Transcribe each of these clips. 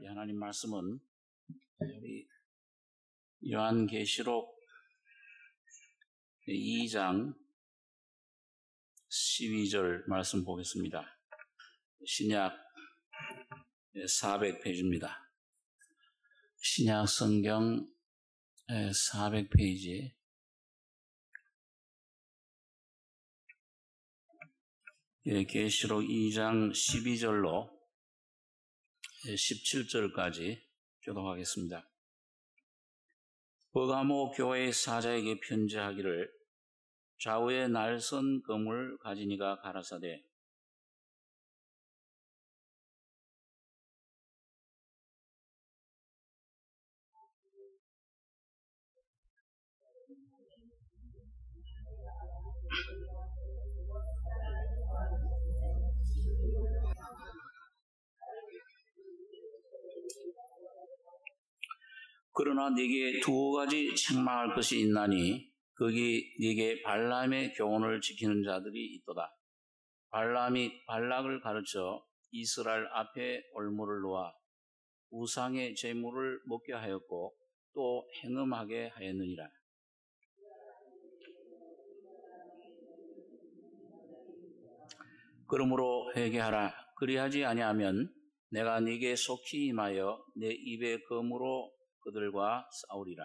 하나님 말씀은 우리 요한계시록 2장 12절 말씀 보겠습니다. 신약 400페이지입니다. 신약 성경 400페이지 계시록 2장 12절로 17절까지 교독하겠습니다. 버가모 교회의 사자에게 편지하기를 좌우에 날선 검을 가진 이가 가라사대 그러나 네게 두 가지 책망할 것이 있나니 거기 네게 발람의 교훈을 지키는 자들이 있도다. 발람이 발락을 가르쳐 이스라엘 앞에 올무를 놓아 우상의 제물을 먹게 하였고 또 행음하게 하였느니라. 그러므로 회개하라. 그리하지 아니하면 내가 네게 속히 임하여 내 입의 검으로 그들과 싸우리라.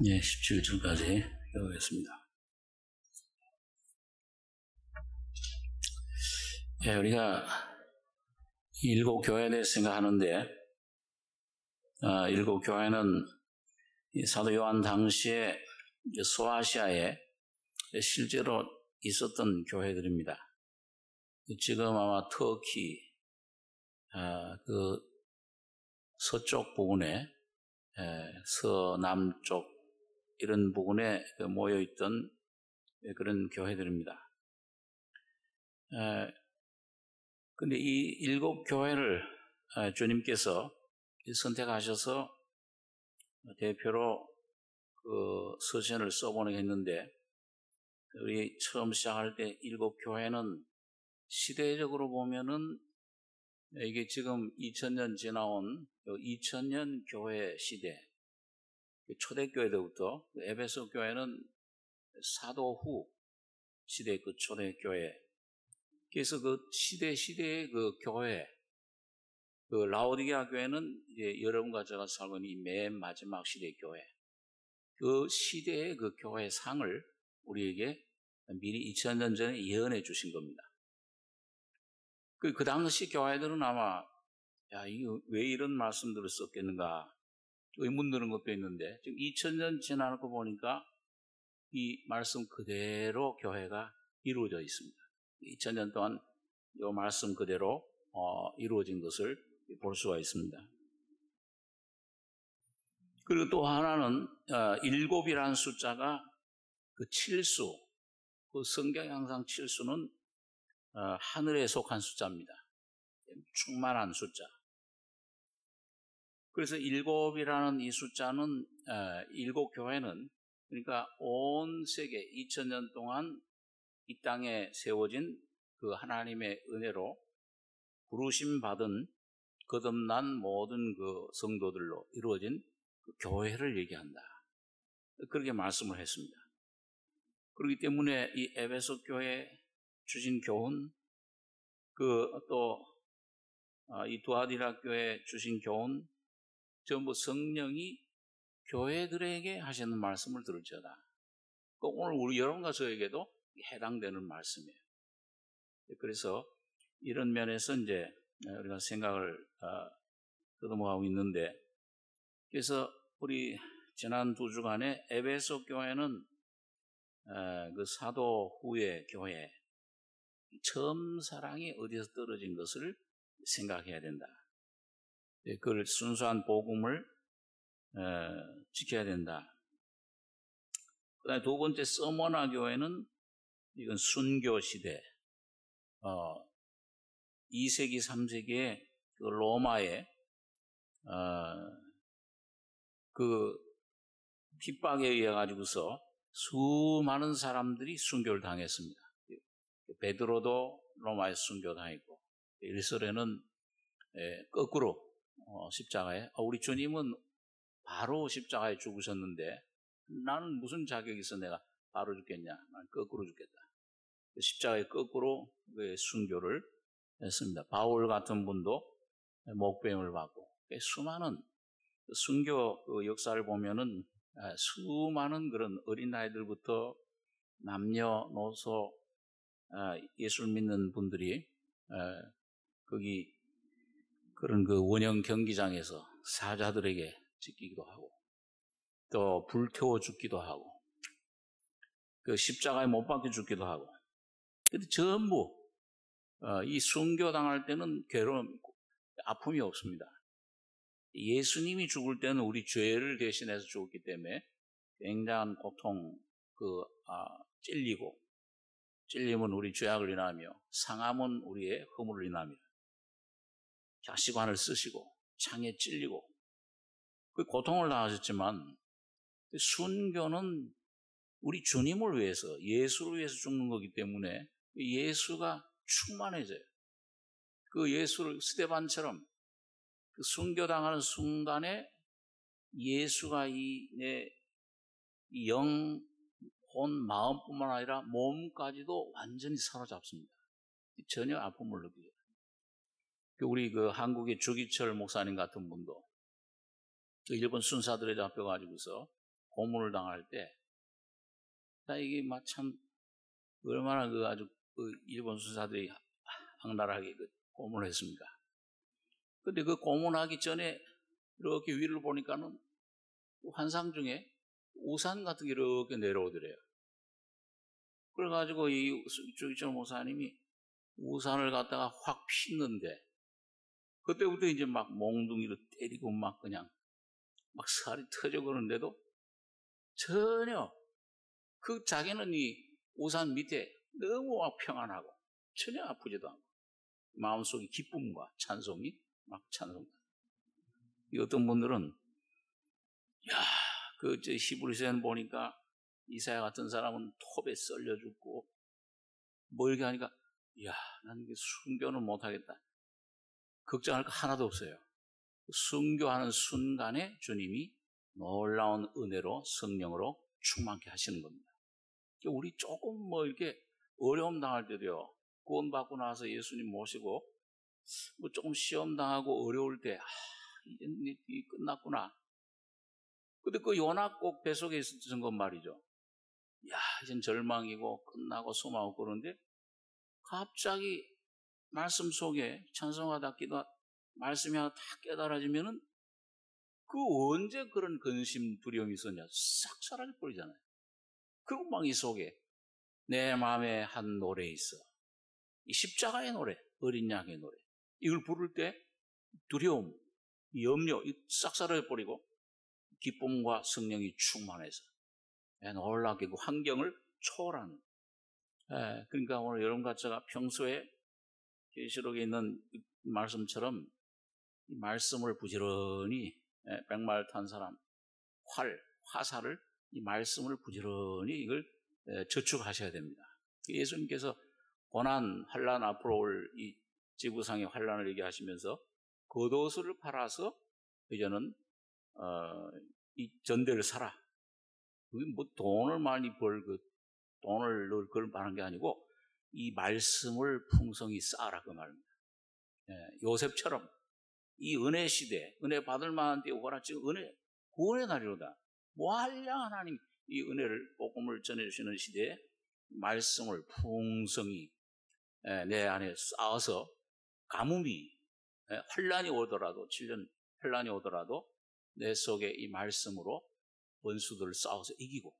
네, 17절까지 읽어보겠습니다. 네, 우리가 일곱 교회에 대해서 생각하는데 일곱 교회는 사도 요한 당시에 소아시아에 실제로 있었던 교회들입니다. 지금 아마 터키 그 서쪽 부분에 서남쪽 이런 부분에 모여있던 그런 교회들입니다. 근데 이 일곱 교회를 주님께서 선택하셔서 대표로 그 서신을 써보내게 했는데 우리 처음 시작할 때 일곱 교회는 시대적으로 보면은 이게 지금 2000년 지나온 2000년 교회 시대 초대교회 때부터 에베소 교회는 사도 후 시대 그 초대교회 그래서 그 시대의 그 교회 그 라오디게아 교회는 이제 여러분과 제가 살고 있는 이 맨 마지막 시대의 교회 그 시대의 그 교회 상을 우리에게 미리 2000년 전에 예언해 주신 겁니다. 그 당시 교회들은 아마 이거 왜 이런 말씀들을 썼겠는가 의문 드는 것도 있는데 지금 2000년 지나고 보니까 이 말씀 그대로 교회가 이루어져 있습니다. 2000년 동안 이 말씀 그대로 이루어진 것을 볼 수가 있습니다. 그리고 또 하나는 일곱이라는 숫자가 그 칠수 그 성경에 항상 칠수는 하늘에 속한 숫자입니다. 충만한 숫자. 그래서 일곱이라는 이 숫자는 일곱 교회는 그러니까 온 세계 2000년 동안 이 땅에 세워진 그 하나님의 은혜로 부르심 받은 거듭난 모든 그 성도들로 이루어진 그 교회를 얘기한다. 그렇게 말씀을 했습니다. 그렇기 때문에 이 에베소 교회 주신 교훈 그 또 이 두아디라 교회 주신 교훈 전부 성령이 교회들에게 하시는 말씀을 들을지어다. 오늘 우리 여러분과 저에게도 해당되는 말씀이에요. 그래서 이런 면에서 이제 우리가 생각을 더듬어가고 있는데 그래서 우리 지난 두 주간에 에베소 교회는 그 사도 후의 교회 처음 사랑이 어디서 떨어진 것을 생각해야 된다. 그걸 순수한 복음을 지켜야 된다. 그 다음에 두 번째 서머나 교회는 이건 순교 시대 2세기, 3세기에 그 로마의 그 핍박에 의해 가지고서 수많은 사람들이 순교를 당했습니다. 베드로도 로마에서 순교당했고, 일설에는 거꾸로 십자가에, 우리 주님은 바로 십자가에 죽으셨는데 나는 무슨 자격이 있어 내가 바로 죽겠냐, 난 거꾸로 죽겠다. 십자가에 거꾸로 순교를 했습니다. 바울 같은 분도 목배임을 받고, 수많은 순교 역사를 보면은 수많은 그런 어린아이들부터 남녀노소 예수를 믿는 분들이 거기 그런 그 원형 경기장에서 사자들에게 찢기기도 하고, 또 불태워 죽기도 하고, 그 십자가에 못 박혀 죽기도 하고. 근데 전부 이 순교 당할 때는 괴로움, 아픔이 없습니다. 예수님이 죽을 때는 우리 죄를 대신해서 죽었기 때문에 굉장한 고통, 찔림은 우리 죄악을 인하며 상함은 우리의 허물을 인하며 가시관을 쓰시고 창에 찔리고 그 고통을 당하셨지만, 순교는 우리 주님을 위해서, 예수를 위해서 죽는 거기 때문에 예수가 충만해져요. 그 예수를 스데반처럼 그 순교당하는 순간에 예수가 내 영, 혼, 마음뿐만 아니라 몸까지도 완전히 사로잡습니다. 전혀 아픔을 느끼죠. 우리 그 한국의 주기철 목사님 같은 분도 그 일본 순사들에 잡혀가지고서 고문을 당할 때, 이게 참 얼마나 아주 일본 순사들이 악랄하게 고문을 했습니까? 근데 그 고문하기 전에 이렇게 위를 보니까는 환상 중에 우산 같은 게 이렇게 내려오더래요. 그래가지고 이 주기철 목사님이 우산을 갖다가 확 폈는데, 그때부터 이제 막 몽둥이로 때리고 막 그냥 막 살이 터져 그러는데도 전혀 자기는 이 우산 밑에 너무 평안하고 전혀 아프지도 않고 마음속에 기쁨과 찬송이 막 찬송다. 이 어떤 분들은 히브리서에는 보니까 이사야 같은 사람은 톱에 썰려 죽고 뭐 이렇게 하니까 난 순교는 못하겠다. 걱정할 거 하나도 없어요. 순교하는 순간에 주님이 놀라운 은혜로 성령으로 충만케 하시는 겁니다. 우리 조금 이렇게 어려움 당할 때도요, 구원 받고 나서 예수님 모시고 조금 시험 당하고 어려울 때 이제 끝났구나. 근데 그 요나 꼭 뱃속에 있었던 건 말이죠. 이젠 절망이고 끝나고 소망하고 그러는데 갑자기 말씀 속에 찬송하다 기도하다 말씀이 하나 다 깨달아지면은 언제 그런 근심 두려움이 있었냐 싹 사라져 버리잖아요. 그리고 막 이 속에 내 마음에 한 노래 있어. 이 십자가의 노래, 어린 양의 노래. 이걸 부를 때 두려움, 염려 싹 사라져 버리고 기쁨과 성령이 충만해서 놀랍게 그 환경을 초월하는. 그러니까 오늘 여러분과 제가 평소에 계시록에 있는 말씀처럼 이 말씀을 부지런히 백마를 탄 사람 화살을 이 말씀을 부지런히 이걸 저축하셔야 됩니다. 예수님께서 고난, 환난 앞으로 올 이 지구상의 환난을 얘기하시면서 겉옷을 팔아서 이제는 이 전대를 사라. 그게 돈을 많이 돈을 넣을 걸 말하는 게 아니고 이 말씀을 풍성히 쌓아라 그 말입니다. 요셉처럼 이 은혜 시대, 은혜 받을 만한 때 오거라. 지금 구원의 날이로다. 무한량 하나님 이 은혜를 복음을 전해주시는 시대에 말씀을 풍성히 내 안에 쌓아서 가뭄이 환란이 오더라도 7년 환란이 오더라도 내 속에 이 말씀으로 원수들을 싸워서 이기고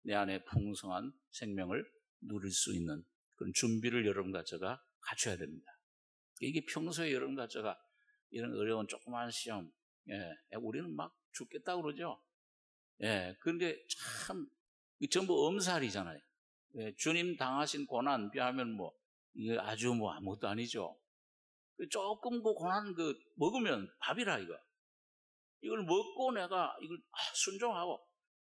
내 안에 풍성한 생명을 누릴 수 있는 그런 준비를 여러분과 제가 갖춰야 됩니다. 이게 평소에 여러분과 제가 이런 어려운 조그만 시험, 우리는 막 죽겠다 그러죠. 그런데 참 전부 엄살이잖아요. 주님 당하신 고난 비하면 이게 아주 뭐 아무것도 아니죠. 조금 그 고난 먹으면 밥이라 이거. 이걸 먹고 내가 이걸 순종하고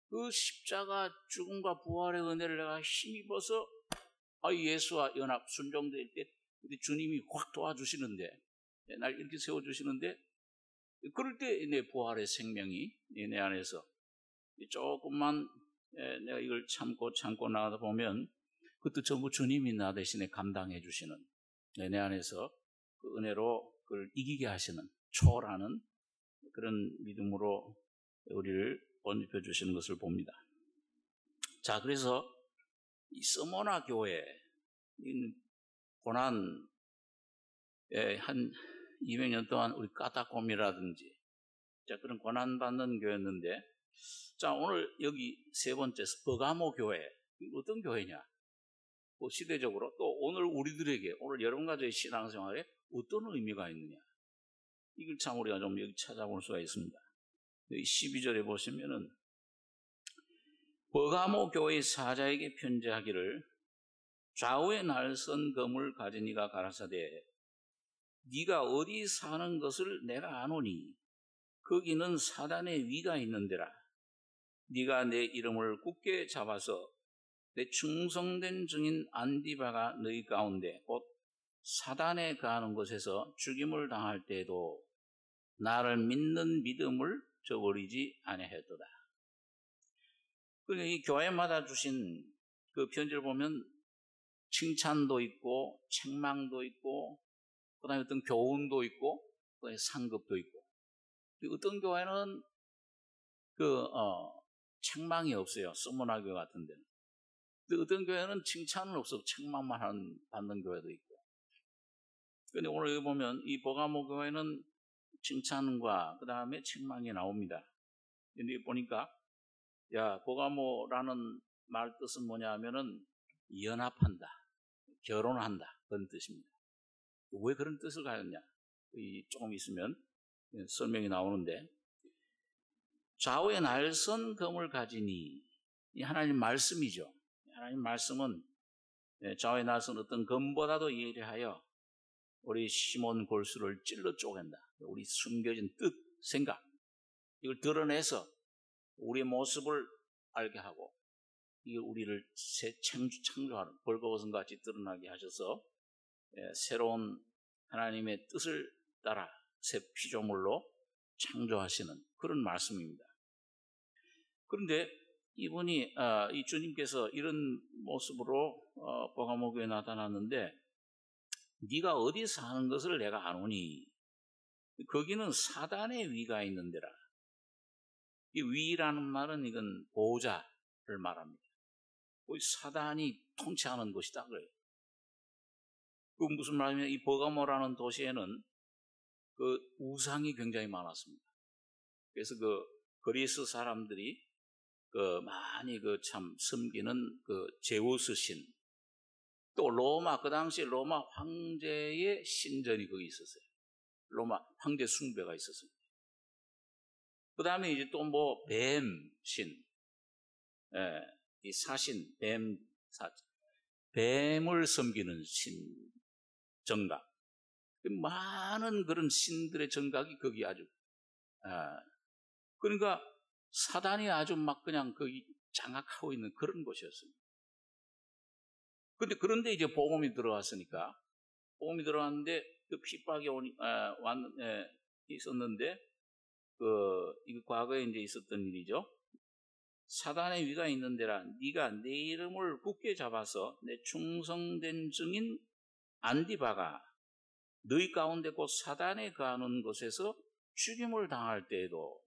그 십자가 죽음과 부활의 은혜를 내가 힘입어서 예수와 연합 순종될 때 주님이 확 도와주시는데 날 이렇게 세워주시는데 그럴 때 내 부활의 생명이 내 안에서 조금만 내가 이걸 참고 나가다 보면 그것도 전부 주님이 나 대신에 감당해 주시는 내 안에서 그 은혜로 그걸 이기게 하시는 초월하는 그런 믿음으로 우리를 번집해 주시는 것을 봅니다. 자, 그래서 이 서머나 교회 고난 한 200년 동안 우리 까따꼼이라든지 그런 고난받는 교회였는데, 자, 오늘 여기 세 번째 버가모 교회, 어떤 교회냐? 시대적으로 또 오늘 우리들에게, 오늘 여러분 가족의 신앙생활에 어떤 의미가 있느냐? 이걸 참 우리가 좀 여기 찾아볼 수가 있습니다. 12절에 보시면은 버가모 교회의 사자에게 편지하기를 좌우에 날선 검을 가진 이가 가라사대 네가 어디 사는 것을 내가 아노니 거기는 사단의 위가 있는 데라. 네가 내 이름을 굳게 잡아서 내 충성된 증인 안디바가 너희 가운데 곧 사단에 가는 곳에서 죽임을 당할 때에도 나를 믿는 믿음을 저버리지 아니하였도다. 그러니까 이 교회마다 주신 그 편지를 보면 칭찬도 있고 책망도 있고 그다음에 어떤 교훈도 있고 그다음에 상급도 있고, 어떤 교회는 책망이 없어요. 서머나 교회 같은 데는. 근데 어떤 교회는 칭찬은 없어 책망만 받는 교회도 있고. 근데 오늘 여기 보면 이 버가모 교회는 칭찬과 그 다음에 책망이 나옵니다. 근데 보니까 버가모라는 말 뜻은 뭐냐 하면은 연합한다, 결혼한다, 그런 뜻입니다. 왜 그런 뜻을 가졌냐? 조금 있으면 설명이 나오는데, 좌우에 날선 검을 가지니 이 하나님 말씀이죠. 하나님 말씀은 좌우에 날선 어떤 검보다도 예리하여 우리 시몬 골수를 찔러 쪼갠다. 우리 숨겨진 뜻, 생각 이걸 드러내서 우리의 모습을 알게 하고 이게 우리를 새 창조하는 벌거벗은 같이 드러나게 하셔서 새로운 하나님의 뜻을 따라 새 피조물로 창조하시는 그런 말씀입니다. 그런데 이분이 이 주님께서 이런 모습으로 버가모 교회에 나타났는데 네가 어디 사는 것을 내가 아노니 거기는 사단의 위가 있는 데라. 이 위라는 말은 이건 보호자를 말합니다. 사단이 통치하는 곳이다 그래요. 그 무슨 말이냐면 이 버가모라는 도시에는 그 우상이 굉장히 많았습니다. 그래서 그 그리스 사람들이 많이 참 섬기는 제우스 신, 또 로마, 그 당시 로마 황제의 신전이 거기 있었어요. 로마 황제 숭배가 있었습니다. 그 다음에 이제 또 뱀 신, 이 사신, 뱀을 섬기는 신, 정각. 많은 그런 신들의 정각이 거기 아주, 그러니까 사단이 아주 그냥 거기 장악하고 있는 그런 곳이었습니다. 그런데 이제 복음이 들어왔으니까, 복음이 들어왔는데 그 핍박이 있었는데, 이거 과거에 이제 있었던 일이죠. 사단의 위가 있는 데라 네가 내 이름을 굳게 잡아서 내 충성된 증인 안디바가 너희 가운데 곧 사단에 가는 곳에서 죽임을 당할 때에도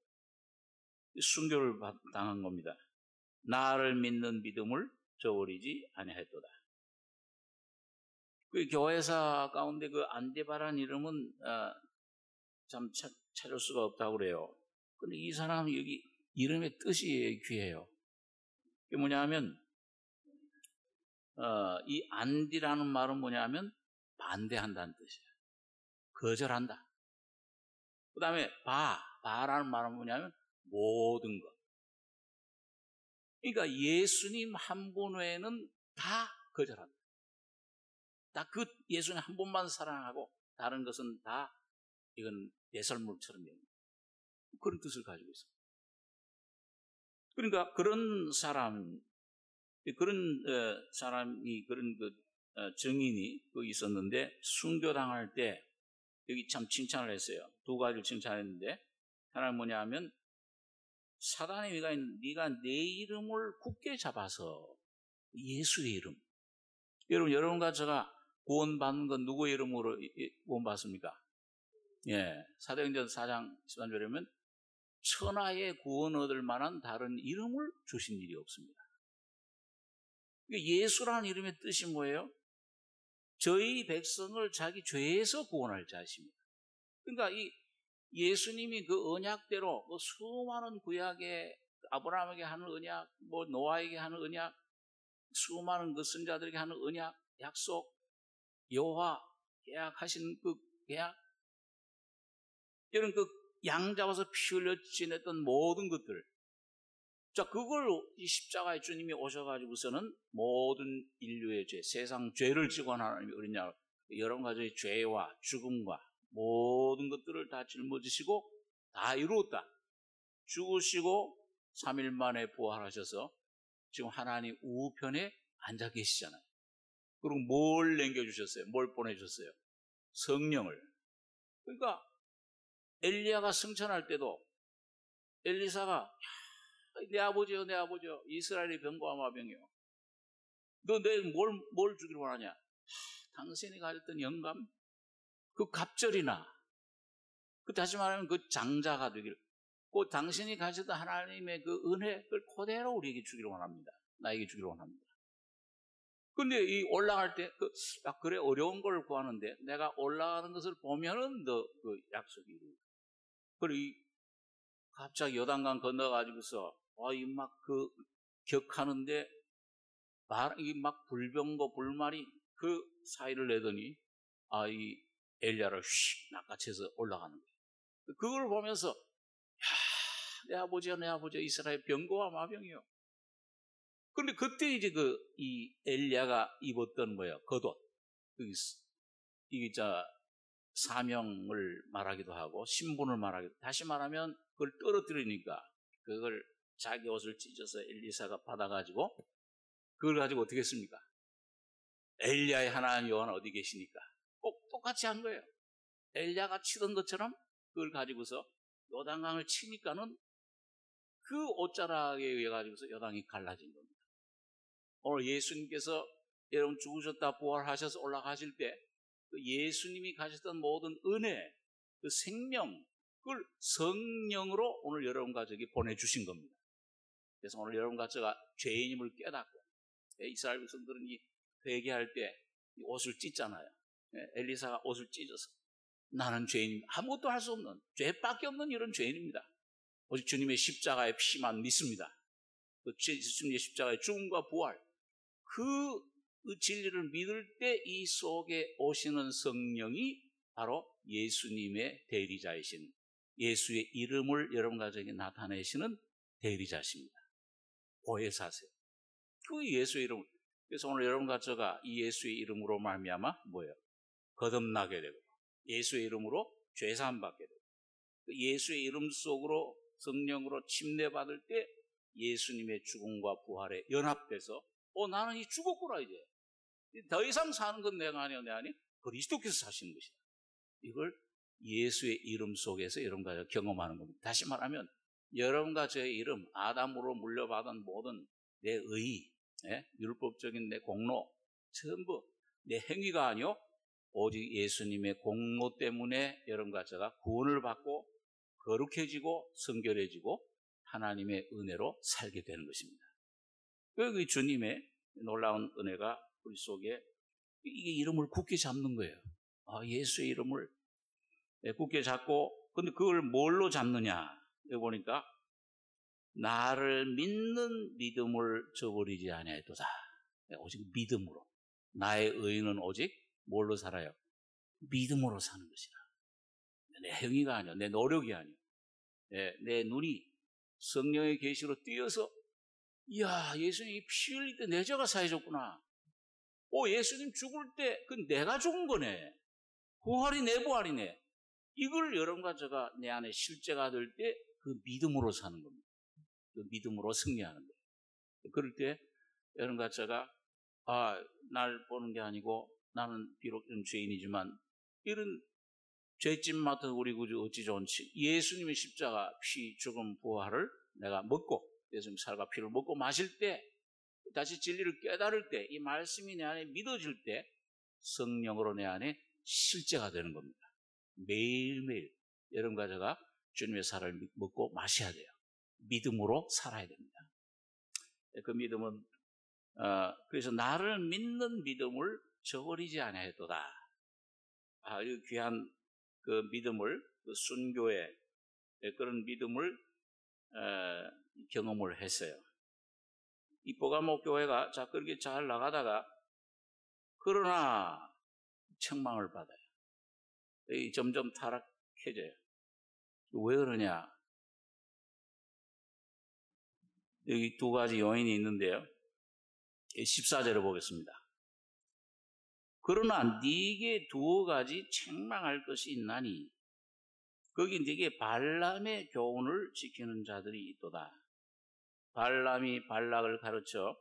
순교를 당한 겁니다. 나를 믿는 믿음을 저버리지 아니하였도다. 그 교회사 가운데 그 안디바라는 이름은 참 찾을 수가 없다고 그래요. 근데 이 사람은 여기 이름의 뜻이 귀해요. 그게 뭐냐면, 이 안디라는 말은 뭐냐면 반대한다는 뜻이에요. 거절한다. 그 다음에 바라는 말은 뭐냐면 모든 것. 그러니까 예수님 한 분 외에는 다 거절한다. 다 그 예수님 한 분만 사랑하고 다른 것은 다 이건 배설물처럼 여깁니다. 그런 뜻을 가지고 있습니다. 그러니까 그런 사람이 그런 증인이 거기 있었는데 순교당할 때 여기 참 칭찬을 했어요. 두 가지를 칭찬했는데 하나는 뭐냐 하면 사단의 네가 내 이름을 굳게 잡아서 예수의 이름. 여러분과 제가 구원받는 건 누구의 이름으로 구원받습니까? 예, 사도행전 4장 13절에 보면 천하의 구원 얻을 만한 다른 이름을 주신 일이 없습니다. 예수라는 이름의 뜻이 뭐예요? 저희 백성을 자기 죄에서 구원할 자십니다. 그러니까 이 예수님이 그 언약대로 그 수많은 구약에 아브라함에게 하는 언약, 뭐 노아에게 하는 언약, 수많은 그 선자들에게 하는 언약, 약속, 여호와 계약하신 그 계약, 이런 그 양 잡아서 피 흘려 지냈던 모든 것들, 자 그걸 이 십자가에 주님이 오셔가지고서는 모든 인류의 죄, 세상 죄를 지고 하나님이 어리냐 여러 가지의 죄와 죽음과 모든 것들을 다 짊어지시고 다 이루었다. 죽으시고 3일 만에 부활하셔서 지금 하나님 우편에 앉아 계시잖아요. 그리고 뭘 남겨주셨어요? 뭘 보내주셨어요? 성령을. 그러니까 엘리야가 승천할 때도 엘리사가 내 아버지요 내 아버지요 이스라엘의 병거와 마병이요 너 내 뭘 주기를 원하냐? 당신이 가졌던 영감 그 갑절이나 그 다시 말하면 그 장자가 되기를 그 당신이 가졌던 하나님의 그 은혜 그걸 그대로 우리에게 주기를 원합니다. 나에게 주기를 원합니다. 근데 이 올라갈 때 그래 어려운 걸 구하는데 내가 올라가는 것을 보면은 너 그 약속이 이루어져. 그리고 갑자기 요단강 건너가지고서 이 막 그 격하는데 이 막 불병거 불말이 그 사이를 내더니 이 엘리야를 휙 낚아채서 올라가는 거예요. 그걸 보면서 내 아버지야 내 아버지야 이스라엘 병거와 마병이요. 그런데 그때 이제 이 엘리야가 입었던 뭐예요? 겉옷. 이게 사명을 말하기도 하고 신분을 말하기도. 다시 말하면 그걸 떨어뜨리니까 그걸 자기 옷을 찢어서 엘리사가 받아가지고 그걸 가지고 어떻게 했습니까? 엘리야의 하나님 여호와는 어디 계시니까? 꼭 똑같이 한 거예요. 엘리야가 치던 것처럼 그걸 가지고서 요단강을 치니까는 그 옷자락에 의해 가지고서 요단강이 갈라진 겁니다. 오늘 예수님께서 여러분 죽으셨다 부활하셔서 올라가실 때 그 예수님이 가셨던 모든 은혜, 그 생명, 그걸 성령으로 오늘 여러분과 저에게 보내주신 겁니다. 그래서 오늘 여러분과 제가 죄인임을 깨닫고 이스라엘 백성들은 이 회개할 때 옷을 찢잖아요. 엘리사가 옷을 찢어서 나는 죄인입니다. 아무것도 할 수 없는 죄밖에 없는 이런 죄인입니다. 오직 주님의 십자가의 피만 믿습니다. 그 주님의 십자가의 죽음과 부활 그 진리를 믿을 때 이 속에 오시는 성령이 바로 예수님의 대리자이신 예수의 이름을 여러분 가정에 나타내시는 대리자십니다. 보혜사세요. 그 예수의 이름. 그래서 오늘 여러분과 제가 이 예수의 이름으로 말미암아 뭐예요? 거듭나게 되고 예수의 이름으로 죄사함 받게 되고 예수의 이름 속으로 성령으로 침례받을 때 예수님의 죽음과 부활에 연합돼서 나는 이 죽었구나 이제. 더 이상 사는 건 내가 아니야 내 아니 그리스도께서 사시는 것이다. 이걸 예수의 이름 속에서 여러분과 경험하는 겁니다. 다시 말하면 여러분과 저의 이름 아담으로 물려받은 모든 내 의, 율법적인 내 공로 전부 내 행위가 아니요 오직 예수님의 공로 때문에 여러분과 제가 구원을 받고 거룩해지고 성결해지고 하나님의 은혜로 살게 되는 것입니다. 그 주님의 놀라운 은혜가 우리 속에 이게 이름을 굳게 잡는 거예요. 예수의 이름을 굳게 잡고 근데 그걸 뭘로 잡느냐 여기 보니까 나를 믿는 믿음을 저버리지 아니하였도다. 오직 믿음으로 나의 의는 오직 뭘로 살아요? 믿음으로 사는 것이다. 내 행위가 아니야 내 노력이 아니야 내 눈이 성령의 계시로 띄어서 이야 예수님이 피 흘릴 때 내 죄가 사해졌구나. 예수님 죽을 때 그 내가 죽은 거네. 부활이 내 부활이네. 이걸 여러분과 제가 내 안에 실제가 될 때 그 믿음으로 사는 겁니다. 그 믿음으로 승리하는 거예요. 그럴 때 여러분과 제가 날 보는 게 아니고 나는 비록 좀 죄인이지만 이런 죄짐 맡은 우리 구주 어찌 좋은지 예수님의 십자가 피 죽음 부활을 내가 먹고 예수님 살과 피를 먹고 마실 때 다시 진리를 깨달을 때 이 말씀이 내 안에 믿어질 때 성령으로 내 안에 실제가 되는 겁니다. 매일매일 여러분과 제가 주님의 살을 먹고 마셔야 돼요. 믿음으로 살아야 됩니다. 그 믿음은 그래서 나를 믿는 믿음을 저버리지 아니하였도다. 이 귀한 그 믿음을 그 순교의 그런 믿음을 경험을 했어요. 이 버가모 교회가 그렇게 잘 나가다가 그러나 책망을 받아요. 점점 타락해져요. 왜 그러냐? 여기 두 가지 요인이 있는데요. 14절을 보겠습니다. 그러나 네게 두어 가지 책망할 것이 있나니 거기 네게 발람의 교훈을 지키는 자들이 있도다. 발람이 발락을 가르쳐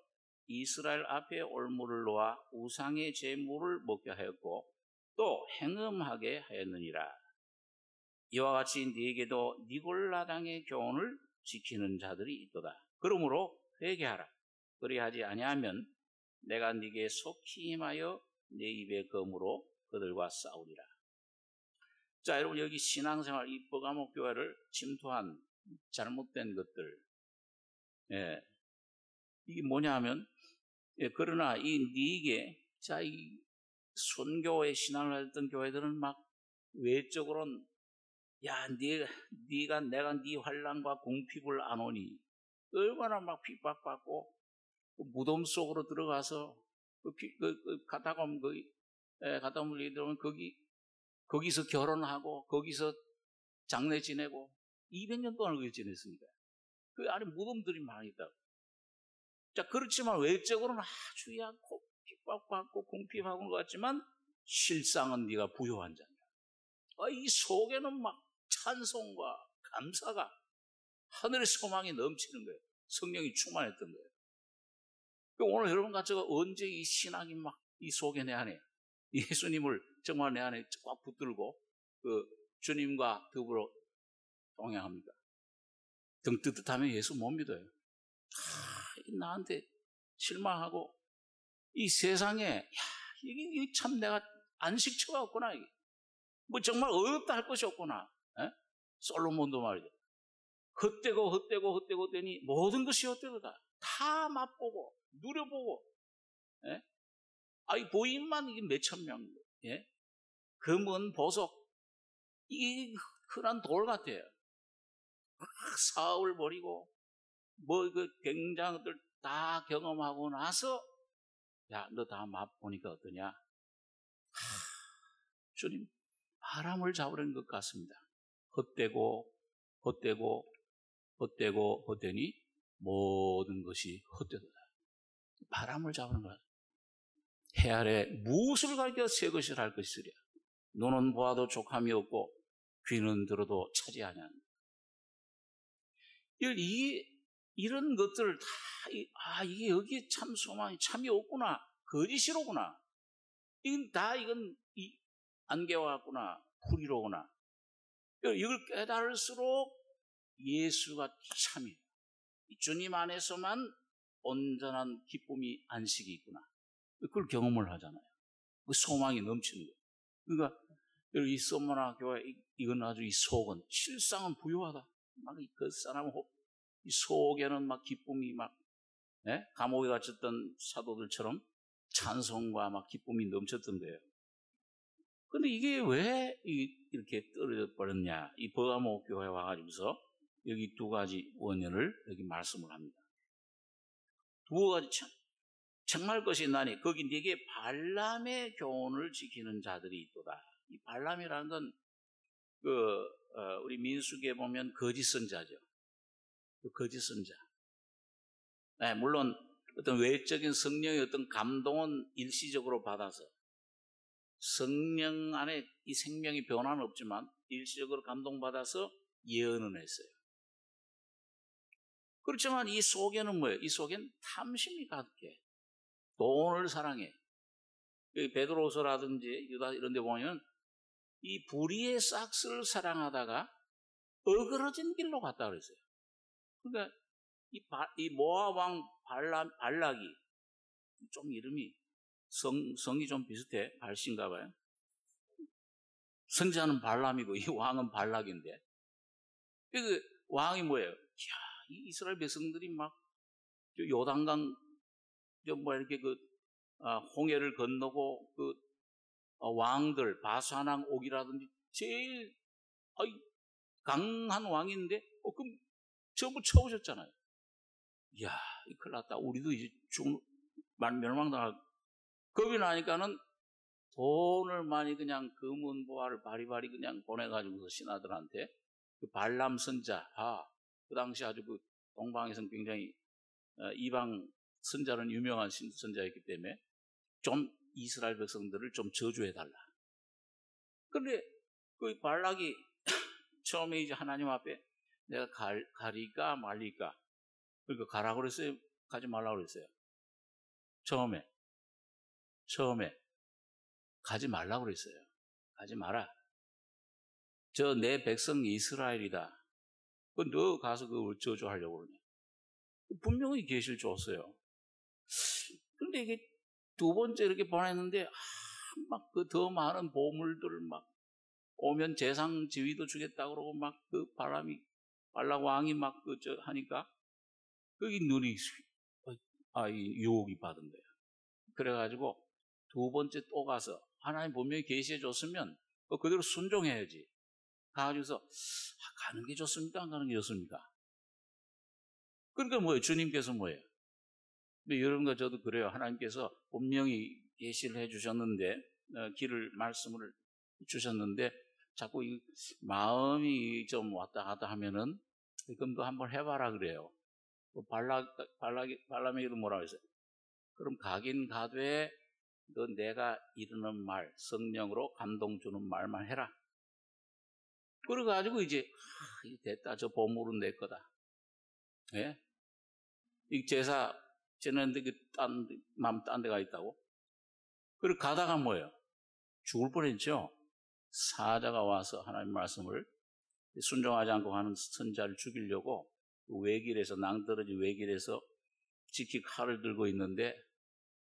이스라엘 앞에 올무를 놓아 우상의 제물을 먹게 하였고 또 행음하게 하였느니라. 이와 같이 네게도 니골라당의 교훈을 지키는 자들이 있도다. 그러므로 회개하라. 그리하지 아니하면 내가 네게 속히 임하여 내 입의 검으로 그들과 싸우리라. 자, 여러분 여기 신앙생활 이 버가모 교회를 침투한 잘못된 것들, 이게 뭐냐 하면 그러나 이 순교의 신앙을 했던 교회들은 막 외적으로는 네가 내가 네 환난과 궁핍을 안오니 얼마나 막 핍박받고 무덤 속으로 들어가서 가다곰 가다물리 들어오면 거기서 결혼하고 거기서 장례 지내고 200년 동안 그렇게 지냈습니다. 그 안에 무덤들이 많이 있다고. 자, 그렇지만 외적으로는 아주 약고 핍박받고 궁핍하고 것 같지만 실상은 네가 부요한 자냐. 이 속에는 막 찬송과 감사가 하늘의 소망이 넘치는 거예요. 성령이 충만했던 거예요. 오늘 여러분 같이 언제 이 신앙이 막 이 속에 내 안에 예수님을 정말 내 안에 꽉 붙들고 그 주님과 더불어 동행합니까? 등 뜨뜻하면 예수 못 믿어요. 나한테 실망하고 이 세상에 이게 참 내가 안식처가 없구나. 이게. 뭐 정말 어렵다 할 것이 없구나. 솔로몬도 말이죠. 헛되고 모든 것이 헛되도다. 다 맛보고 누려보고 이 보인만 이게 몇천 명. 금은 보석 이게 흔한 돌 같아요. 사업을 벌이고 굉장한 것들 다 경험하고 나서 너 다 맛보니까 어떠냐? 주님 바람을 잡으려는 것 같습니다. 헛되니 모든 것이 헛되도다. 바람을 잡는 거야. 해 아래 무엇을 가리켜 새 것이라 할 것이랴. 눈은 보아도 족함이 없고 귀는 들어도 차지 아니한다. 이런 것들을 다 이게 여기에 참 소망이 참이 없구나. 거짓이로구나. 이건 안개와 같구나. 풀이로구나. 이걸 깨달을수록 예수가 참이에요. 주님 안에서만 온전한 기쁨이 안식이 있구나. 그걸 경험을 하잖아요. 그 소망이 넘치는 거예요. 그러니까 이 서머나 교회 이건 아주 이 속은 실상은 부유하다. 막 그 사람 이 속에는 막 기쁨이 막 감옥에 갇혔던 사도들처럼 찬송과 막 기쁨이 넘쳤던 거예요. 근데 이게 왜 이렇게 떨어져 버렸냐? 이 버가모 교회에 와가지고서 여기 두 가지 원인을 여기 말씀을 합니다. 두 가지 정말 것이 있나니 거기 네게 발람의 교훈을 지키는 자들이 있도다. 이 발람이라는 건 우리 민수기에 보면 거짓 선자죠. 그 거짓 선자. 물론 어떤 외적인 성령의 어떤 감동은 일시적으로 받아서 성령 안에 이 생명의 변화는 없지만 일시적으로 감동받아서 예언을 했어요. 그렇지만 이 속에는 뭐예요? 이 속엔 탐심이 가득해. 돈을 사랑해. 베드로서라든지 유다 이런 데 보면 이 불의의 싹스를 사랑하다가 어그러진 길로 갔다 그랬어요. 그러니까 이 모압 왕 발락이 좀 이름이 성이 좀 비슷해. 발신가 봐요. 선지자는 발람이고 이 왕은 발락인데 그 왕이 뭐예요? 이야, 이 이스라엘 백성들이 막 요단강 뭐 이렇게 홍해를 건너고 왕들 바산왕 옥이라든지 제일 강한 왕인데 그럼 전부 쳐오셨잖아요. 이야, 큰일 났다. 우리도 이제 멸망당할. 겁이 나니까는 돈을 많이 그냥 금은보화를 바리바리 그냥 보내가지고서 신하들한테 발람 선자, 그 당시 아주 동방에서는 굉장히 이방 선자는 유명한 선자였기 때문에 좀 이스라엘 백성들을 좀 저주해달라. 그런데 그 발락이 처음에 이제 하나님 앞에 내가 가리까 말리까, 그러니까 가라고 그랬어요? 가지 말라고 그랬어요? 처음에 가지 말라고 그랬어요. 가지 마라. 저 내 백성 이스라엘이다. 너 가서 그걸 저주하려고 그러냐. 분명히 계시를 줬어요. 그런데 이게 두 번째 이렇게 보냈는데 막 더 많은 보물들을 막 오면 재상 지위도 주겠다 그러고 막 발락 왕이 막 하니까 거기 눈이 이 유혹이 받은 거예요. 그래가지고 두 번째 또 가서 하나님 분명히 계시해 줬으면 그대로 순종해야지. 가가지고서 가는 게 좋습니까? 안 가는 게 좋습니까? 그러니까 뭐예요? 주님께서 뭐예요? 여러분과 저도 그래요. 하나님께서 분명히 계시를 해주셨는데 말씀을 주셨는데 자꾸 이 마음이 좀 왔다 갔다 하면은 그럼 너 한번 해봐라 그래요. 발람에게도 뭐라고 했어요? 그럼 가긴 가되 너 내가 이르는 말 성령으로 감동 주는 말만 해라. 그래가지고 이제 됐다. 저 보물은 내 거다. 예? 이 제사 지냈는데 딴 데가 있다고? 그리고 가다가 뭐예요? 죽을 뻔했죠. 사자가 와서 하나님 말씀을 순종하지 않고 가는 선자를 죽이려고 외길에서 낭떠러지 외길에서 지키 칼을 들고 있는데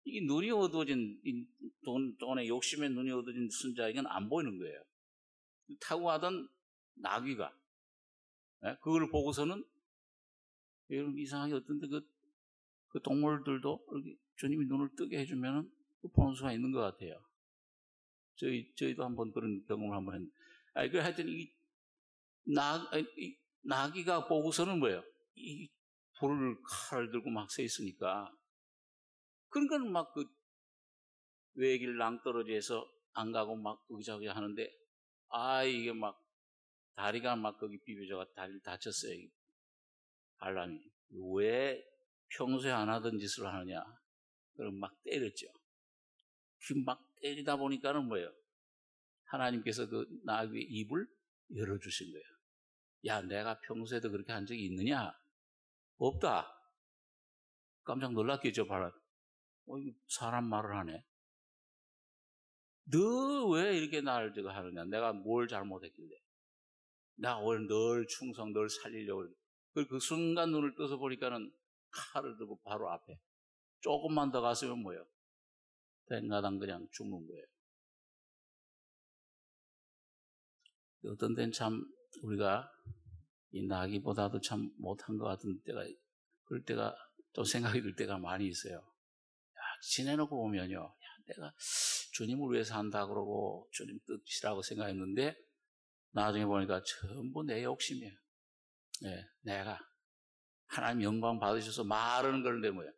이게 눈이 어두워진 돈에 욕심에 눈이 어두워진 선자에게는 안 보이는 거예요. 타고 가던 나귀가 그걸 보고서는 여러분 이상하게 어떤데 그 동물들도 주님이 눈을 뜨게 해주면 보는 수가 있는 것 같아요. 저희도 한번 그런 경험을 한번 했는데 하여튼 이 나귀가 보고서는 뭐예요? 이 칼을 들고 막 서 있으니까 그러니까 막 외길 낭떠러지에서 안 가고 막 의자기 하는데 이게 막 다리가 막 거기 비벼져가 다리를 다쳤어요. 발람이 왜 평소에 안 하던 짓을 하느냐? 그럼 막 때렸죠. 막 때리다 보니까는 뭐예요? 하나님께서 그 나귀의 입을 열어주신 거예요. 야, 내가 평소에도 그렇게 한 적이 있느냐? 없다. 깜짝 놀랐겠죠, 발람. 사람 말을 하네. 너 왜 이렇게 나를 하느냐? 내가 뭘 잘못했길래? 나 오늘 널 충성, 널 살리려고. 그 순간 눈을 떠서 보니까는 칼을 들고 바로 앞에. 조금만 더 갔으면 뭐예요? 땡가당 그냥 죽는 거예요. 어떤 데는 참 우리가 이 나기보다도 참 못한 것 같은 때가, 그럴 때가 또 생각이 들 때가 많이 있어요. 지내놓고 보면요. 내가 주님을 위해서 한다 그러고 주님 뜻이라고 생각했는데 나중에 보니까 전부 내 욕심이에요. 내가 하나님 영광 받으셔서 말하는 건데 뭐야?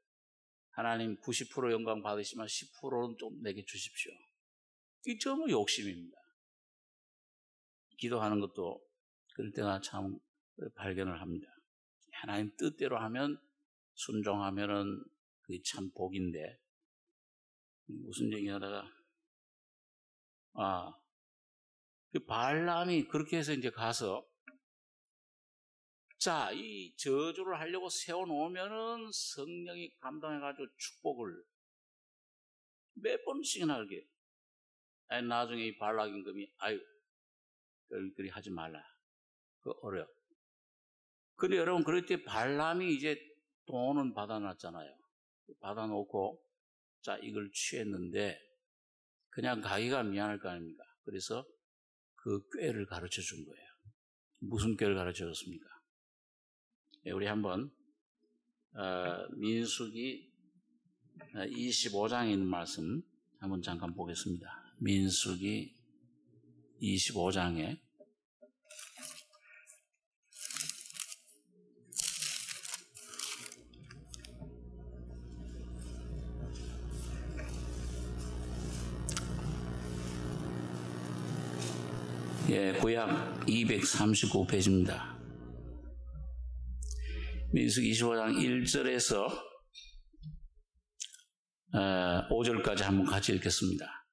하나님 90% 영광 받으시면 10%는 좀 내게 주십시오. 이게 전부 욕심입니다. 기도하는 것도 그럴 때가 참 발견을 합니다. 하나님 뜻대로 하면 순종하면은 그게 참 복인데, 무슨 얘기하다가, 그 발람이 그렇게 해서 이제 가서, 자, 이 저주를 하려고 세워놓으면은 성령이 감동해가지고 축복을 몇 번씩이나 하게. 나중에 이 발락 임금이, 그리 하지 말라. 어려워. 근데 여러분, 그럴 때 발람이 이제 돈은 받아놨잖아요. 받아놓고, 자, 이걸 취했는데, 그냥 가기가 미안할 거 아닙니까? 그래서 그 꾀를 가르쳐 준 거예요. 무슨 꾀를 가르쳐 줬습니까? 우리 한번, 민수기 25장에 있는 말씀 한번 잠깐 보겠습니다. 민수기 25장에 구약 239페이지입니다. 민수기 25장 1절에서 5절까지 한번 같이 읽겠습니다.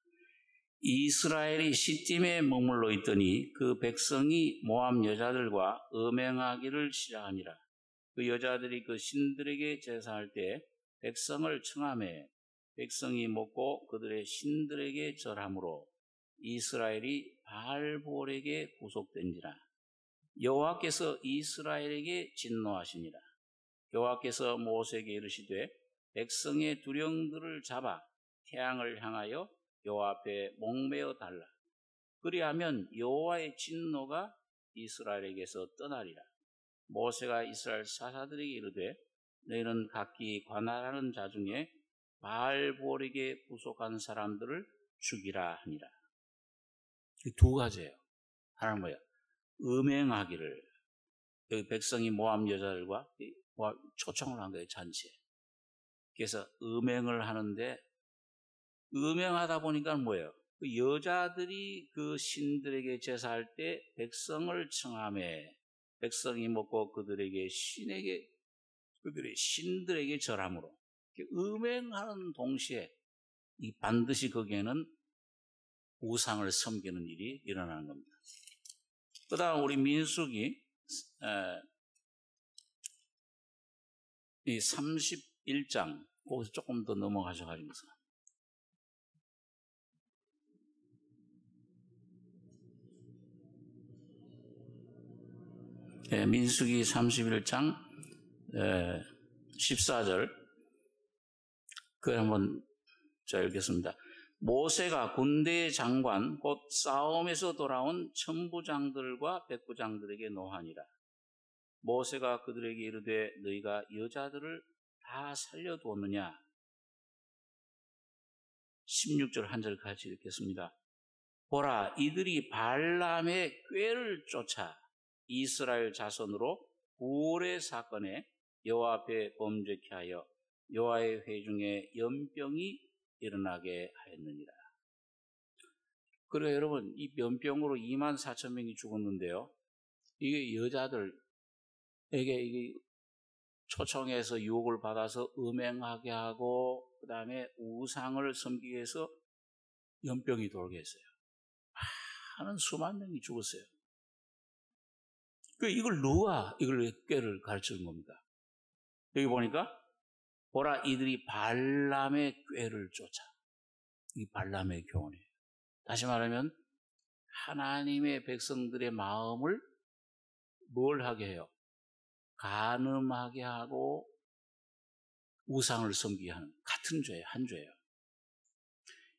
이스라엘이 시딤에 머물러 있더니 그 백성이 모압 여자들과 음행하기를 시작하니라. 그 여자들이 그 신들에게 제사할 때 백성을 청하매 백성이 먹고 그들의 신들에게 절함으로 이스라엘이 바알볼에게 구속된지라. 여호와께서 이스라엘에게 진노하시니라. 여호와께서 모세에게 이르시되 백성의 두령들을 잡아 태양을 향하여 여호와 앞에 목매어 달라. 그리하면 여호와의 진노가 이스라엘에게서 떠나리라. 모세가 이스라엘 사사들에게 이르되 너희는 각기 관할하는 자 중에 바알볼에게 구속한 사람들을 죽이라 하니라. 두 가지예요. 하나는 뭐예요? 음행하기를. 여기 백성이 모압 여자들과 초청을 한 거예요. 잔치에. 그래서 음행을 하는데 음행하다 보니까 뭐예요? 그 여자들이 그 신들에게 제사할 때 백성을 청하매 백성이 먹고 그들의 신들에게 절함으로. 음행하는 동시에 반드시 거기에는 우상을 섬기는 일이 일어나는 겁니다. 그 다음 우리 민수기 이 31장 거기서 조금 더 넘어가셔가지고 민수기 31장 14절 그걸 한번 읽겠습니다. 모세가 군대의 장관 곧 싸움에서 돌아온 천부장들과 백부장들에게 노하니라. 모세가 그들에게 이르되 너희가 여자들을 다 살려두었느냐. 16절 한 절 같이 읽겠습니다. 보라, 이들이 발람의 꾀를 쫓아 이스라엘 자손으로 부올의 사건에 여호와 앞에 범죄케 하여 여호와의 회중에 연병이 일어나게 하였느니라. 그래 여러분, 이 연병으로 24,000명이 죽었는데요. 이게 여자들에게 이게 초청해서 유혹을 받아서 음행하게 하고 그 다음에 우상을 섬기기 위해서 연병이 돌게 했어요. 많은 수만 명이 죽었어요. 이걸 누가 이걸 꾀를 가르치는 겁니까? 여기 보니까 보라, 이들이 발람의 꾀를 쫓아. 이 발람의 교훈이에요. 다시 말하면 하나님의 백성들의 마음을 뭘 하게 해요? 간음하게 하고 우상을 섬기게 하는 같은 죄예요. 한 죄예요.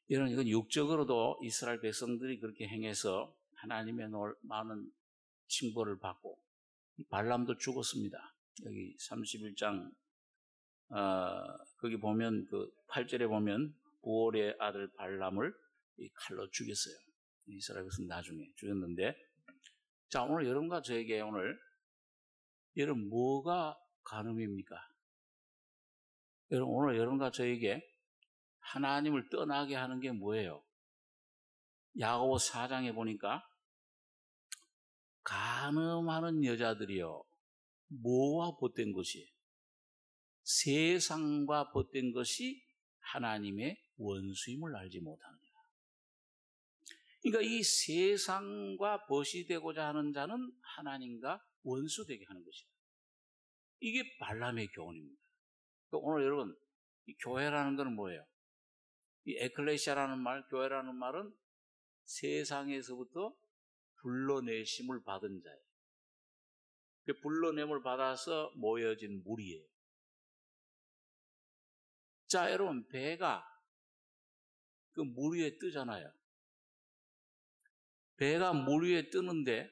이건 육적으로도 이스라엘 백성들이 그렇게 행해서 하나님의 많은 징벌을 받고 발람도 죽었습니다. 여기 31장 거기 보면 그 8절에 보면 부올의 아들 발람을 이 칼로 죽였어요. 이스라엘 백성 나중에 죽였는데, 자 오늘 여러분과 저에게 여러분 뭐가 간음입니까? 여러분 오늘 여러분과 저에게 하나님을 떠나게 하는 게 뭐예요? 야고보 4장에 보니까 간음하는 여자들이요 뭐와 보탠 것이 세상과 벗된 것이 하나님의 원수임을 알지 못하느냐. 그러니까 이 세상과 벗이 되고자 하는 자는 하나님과 원수되게 하는 것이다. 이게 발람의 교훈입니다. 그러니까 오늘 여러분, 이 교회라는 것은 뭐예요? 이 에클레시아라는 말, 교회라는 말은 세상에서부터 불러내심을 받은 자예요. 그 불러냄을 받아서 모여진 무리예요. 자, 여러분, 배가 그 물 위에 뜨잖아요. 배가 물 위에 뜨는데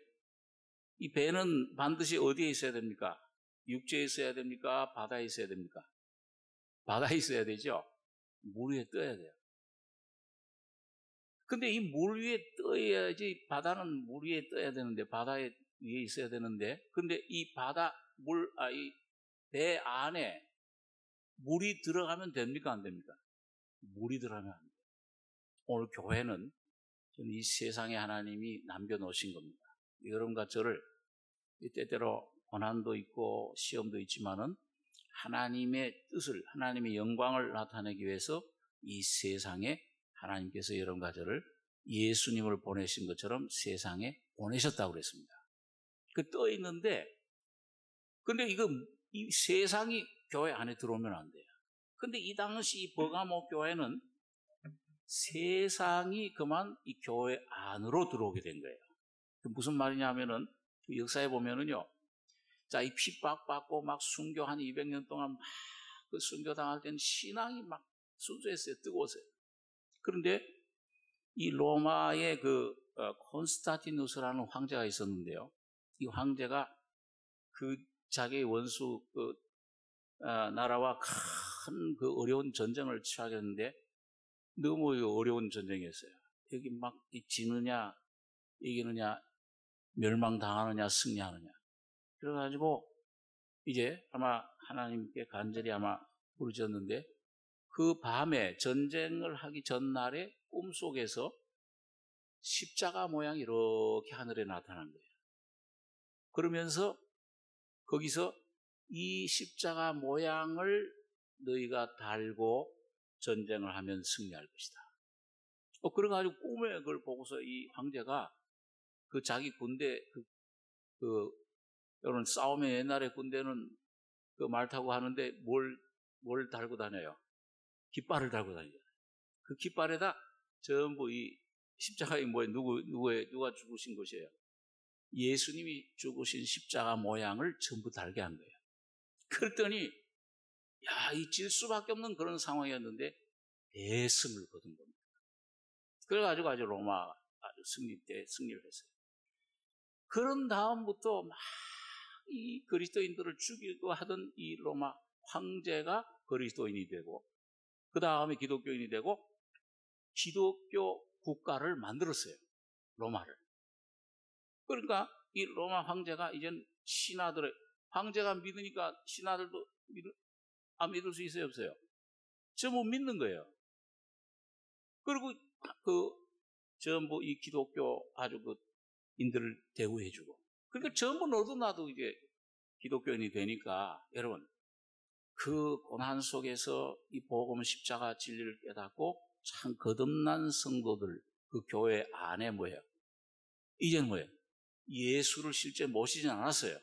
이 배는 반드시 어디에 있어야 됩니까? 육지에 있어야 됩니까? 바다에 있어야 됩니까? 바다에 있어야 되죠? 물 위에 떠야 돼요. 근데 이 물 위에 떠야지, 바다는 물 위에 떠야 되는데, 바다 위에 있어야 되는데, 근데 이 이 배 안에 물이 들어가면 됩니까? 안 됩니까? 물이 들어가면 안 돼요. 오늘 교회는 이 세상에 하나님이 남겨놓으신 겁니다. 여러분과 저를 때때로 고난도 있고 시험도 있지만은 하나님의 뜻을, 하나님의 영광을 나타내기 위해서 이 세상에 하나님께서 여러분과 저를 예수님을 보내신 것처럼 세상에 보내셨다고 그랬습니다. 그 떠 있는데, 근데 이 세상이 교회 안에 들어오면 안 돼요. 근데 이 당시 이 버가모 교회는 세상이 그만 이 교회 안으로 들어오게 된 거예요. 무슨 말이냐 하면은, 그 역사에 보면은요, 자, 이 핍박받고 막 순교 한 200년 동안 막 그 순교 당할 때는 신앙이 막 수주했어요. 뜨거웠어요. 그런데 이 로마의 콘스탄티누스라는 황제가 있었는데요. 이 황제가 그 자기의 원수 나라와 큰 그 어려운 전쟁을 치하겠는데 너무 어려운 전쟁이었어요. 여기 막 지느냐 이기느냐 멸망당하느냐 승리하느냐. 그래가지고 이제 아마 하나님께 간절히 아마 부르짖었는데 그 밤에 전쟁을 하기 전날에 꿈속에서 십자가 모양이 이렇게 하늘에 나타난 거예요. 그러면서 거기서 이 십자가 모양을 너희가 달고 전쟁을 하면 승리할 것이다. 그래가지고 꿈에 그걸 보고서 이 황제가 그 자기 군대, 여러분 싸우면 옛날에 군대는 그 말 타고 하는데 뭘 달고 다녀요? 깃발을 달고 다니잖아요. 그 깃발에다 전부 이 십자가에 뭐에 누가 죽으신 것이에요? 예수님이 죽으신 십자가 모양을 전부 달게 한 거예요. 그랬더니 이 질 수밖에 없는 그런 상황이었는데 대승을 거둔 겁니다. 그래가지고 아주 로마 아주 승리를 했어요. 그런 다음부터 막 이 그리스도인들을 죽이고 하던 이 로마 황제가 그리스도인이 되고 그 다음에 기독교인이 되고 기독교 국가를 만들었어요. 로마를. 그러니까 이 로마 황제가 이젠 신하들의, 황제가 믿으니까 신하들도 안 믿을 수 있어요, 없어요? 전부 믿는 거예요. 그리고 전부 이 기독교 아주 인들을 대우해주고. 그러니까 전부 너도 나도 이제 기독교인이 되니까 여러분 그 고난 속에서 이 복음 십자가 진리를 깨닫고 참 거듭난 성도들 그 교회 안에 뭐예요? 이제는 뭐예요? 예수를 실제 모시진 않았어요.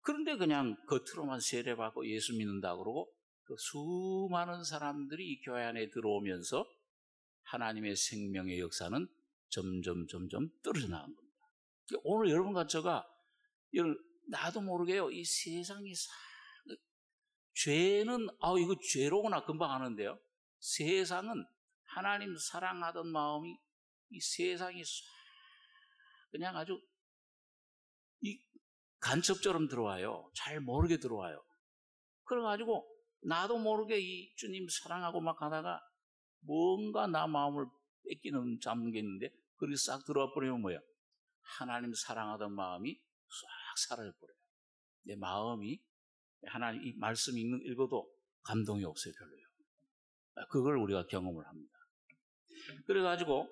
그런데 그냥 겉으로만 세례받고 예수 믿는다 그러고 그 수많은 사람들이 이 교회 안에 들어오면서 하나님의 생명의 역사는 점점 떨어져 나간 겁니다. 오늘 여러분과 제가 나도 모르게요. 이 세상이 죄는 이거 죄로구나 금방 아는데요. 세상은 하나님 사랑하던 마음이 이 세상이 그냥 아주 이 간첩처럼 들어와요. 잘 모르게 들어와요. 그래가지고 나도 모르게 이 주님 사랑하고 막 하다가 뭔가 나 마음을 잡는 게 있는데 그렇게 싹 들어와 버리면 뭐예요? 하나님 사랑하던 마음이 싹 사라져버려요. 내 마음이 하나님 이 말씀 읽어도 감동이 없어요. 별로요. 그걸 우리가 경험을 합니다. 그래가지고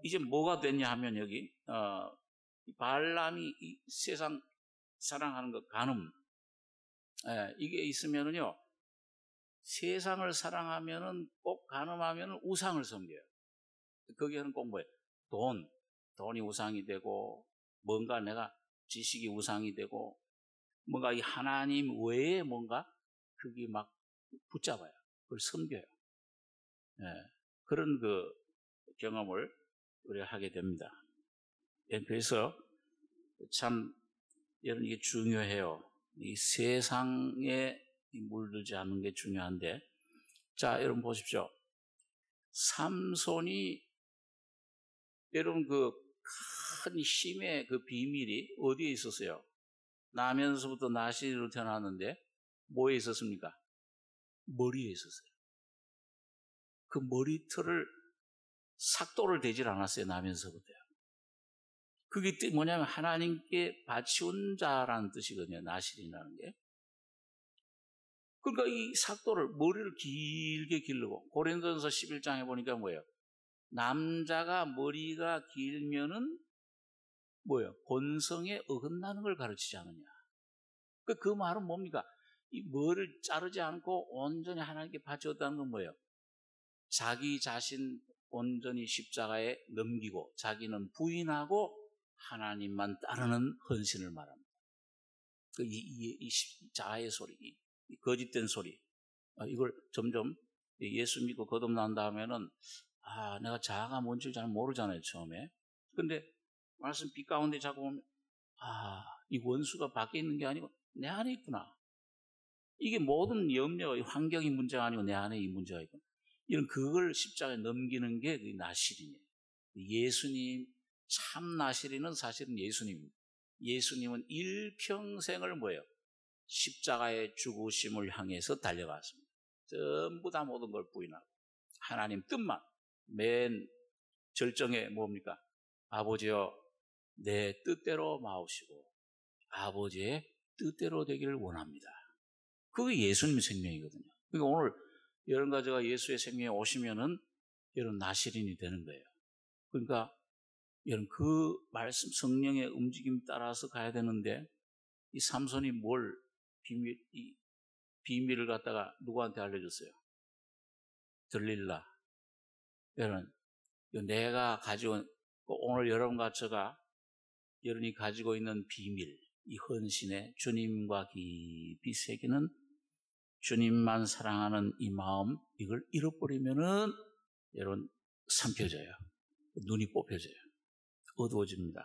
이제 뭐가 됐냐 하면 여기 발람이 이 세상 사랑하는 것 간음 예, 이게 있으면은요, 세상을 사랑하면은 꼭 간음하면은 우상을 섬겨요. 거기에는 꼭 뭐예요? 돈이 우상이 되고, 뭔가 내가 지식이 우상이 되고, 뭔가 이 하나님 외에 뭔가 그게 막 붙잡아요. 그걸 섬겨요. 예, 그런 그 경험을 우리가 하게 됩니다. 예, 그래서 참 여러분 이게 중요해요. 이 세상에 물들지 않는 게 중요한데, 자 여러분 보십시오. 삼손이 여러분 그 큰 힘의 그 비밀이 어디에 있었어요? 나면서부터 나시로 태어났는데 뭐에 있었습니까? 머리에 있었어요. 그 머리털을 삭도를 대질 않았어요. 나면서부터요. 그게 뭐냐면 하나님께 바치운 자라는 뜻이거든요. 나실이라는 게. 그러니까 이 삭도를 머리를 길게 기르고 고린도전서 11장에 보니까 뭐예요? 남자가 머리가 길면은 뭐예요? 본성에 어긋나는 걸 가르치지 않느냐. 그 말은 뭡니까? 이 머리를 자르지 않고 온전히 하나님께 바치었다는 건 뭐예요? 자기 자신 온전히 십자가에 넘기고 자기는 부인하고 하나님만 따르는 헌신을 말합니다. 이 자아의 소리, 이 거짓된 소리, 이걸 점점 예수 믿고 거듭난 다음에는 내가 자아가 뭔지 잘 모르잖아요, 처음에. 근데 말씀 빛 가운데 자꾸 보면 이 원수가 밖에 있는 게 아니고 내 안에 있구나. 이게 모든 염려, 환경이 문제가 아니고 내 안에 이 문제가 있구나. 이런 그걸 십자가에 넘기는 게 그 나실이에요. 예수님, 참 나실이는 사실은 예수님입니다. 예수님은 일평생을 뭐예요? 십자가의 죽으심을 향해서 달려갔습니다. 전부 다 모든 걸 부인하고 하나님 뜻만 맨 절정에 뭡니까? 아버지여 내 뜻대로 마옵시고 아버지의 뜻대로 되기를 원합니다. 그게 예수님의 생명이거든요. 그러니까 오늘 여러분 가지가 예수의 생명에 오시면은 여러분 나실인이 되는 거예요. 그러니까 여러분 그 말씀 성령의 움직임 따라서 가야 되는데 이 삼손이 이 비밀을 갖다가 누구한테 알려줬어요? 들릴라. 여러분 내가 가지고 오늘 여러분과 제가 여러분이 가지고 있는 비밀, 이 헌신에 주님과 깊이 새기는 주님만 사랑하는 이 마음, 이걸 잃어버리면은 여러분 삼켜져요. 눈이 뽑혀져요. 어두워집니다.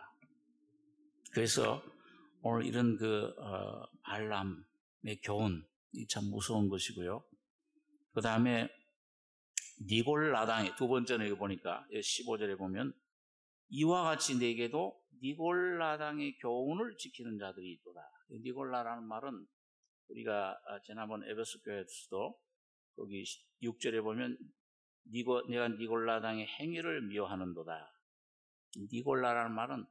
그래서 오늘 이런 발람의 교훈, 참 무서운 것이고요. 그 다음에 니골라당이 두 번째는 이거 보니까 15절에 보면 이와 같이 내게도 니골라당의 교훈을 지키는 자들이 있도다. 니골라라는 말은 우리가 지난번 에베소 교회에서도 거기 6절에 보면 내가 니골라당의 행위를 미워하는도다. 니골라라는 말은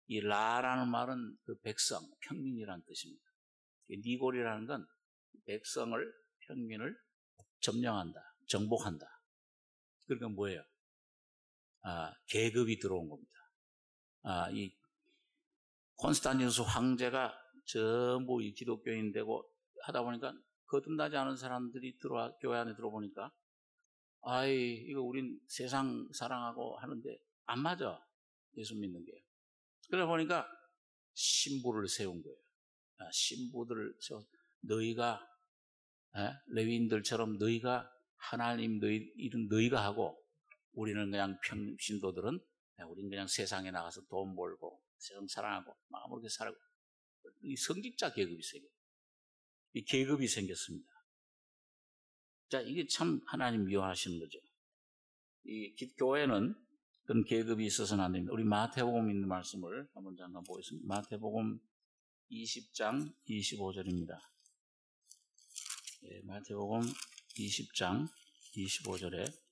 이 라라는 말은 그 백성, 평민이라는 뜻입니다. 니골이라는 건 백성을, 평민을 점령한다, 정복한다. 그러니까 뭐예요? 계급이 들어온 겁니다. 이 콘스탄티누스 황제가 전부 이 기독교인 되고 하다 보니까 거듭나지 않은 사람들이 교회 안에 들어보니까 이거 우린 세상 사랑하고 하는데 안 맞아. 예수 믿는 게. 그러다 보니까 신부를 세운 거예요. 신부들을 세워 너희가 레위인들처럼 너희가 하나님 이런 너희가 하고 우리는 그냥 신도들은 우리는 그냥 세상에 나가서 돈 벌고 세상 사랑하고 마음으로 살고 이 성직자 계급이 생겨요. 이 계급이 생겼습니다. 자, 이게 참 하나님 미워하시는 거죠. 이 교회는 그런 계급이 있어서는 안 됩니다. 우리 마태복음 있는 말씀을 한번 잠깐 보겠습니다. 마태복음 20장 25절입니다. 마태복음 20장 25절에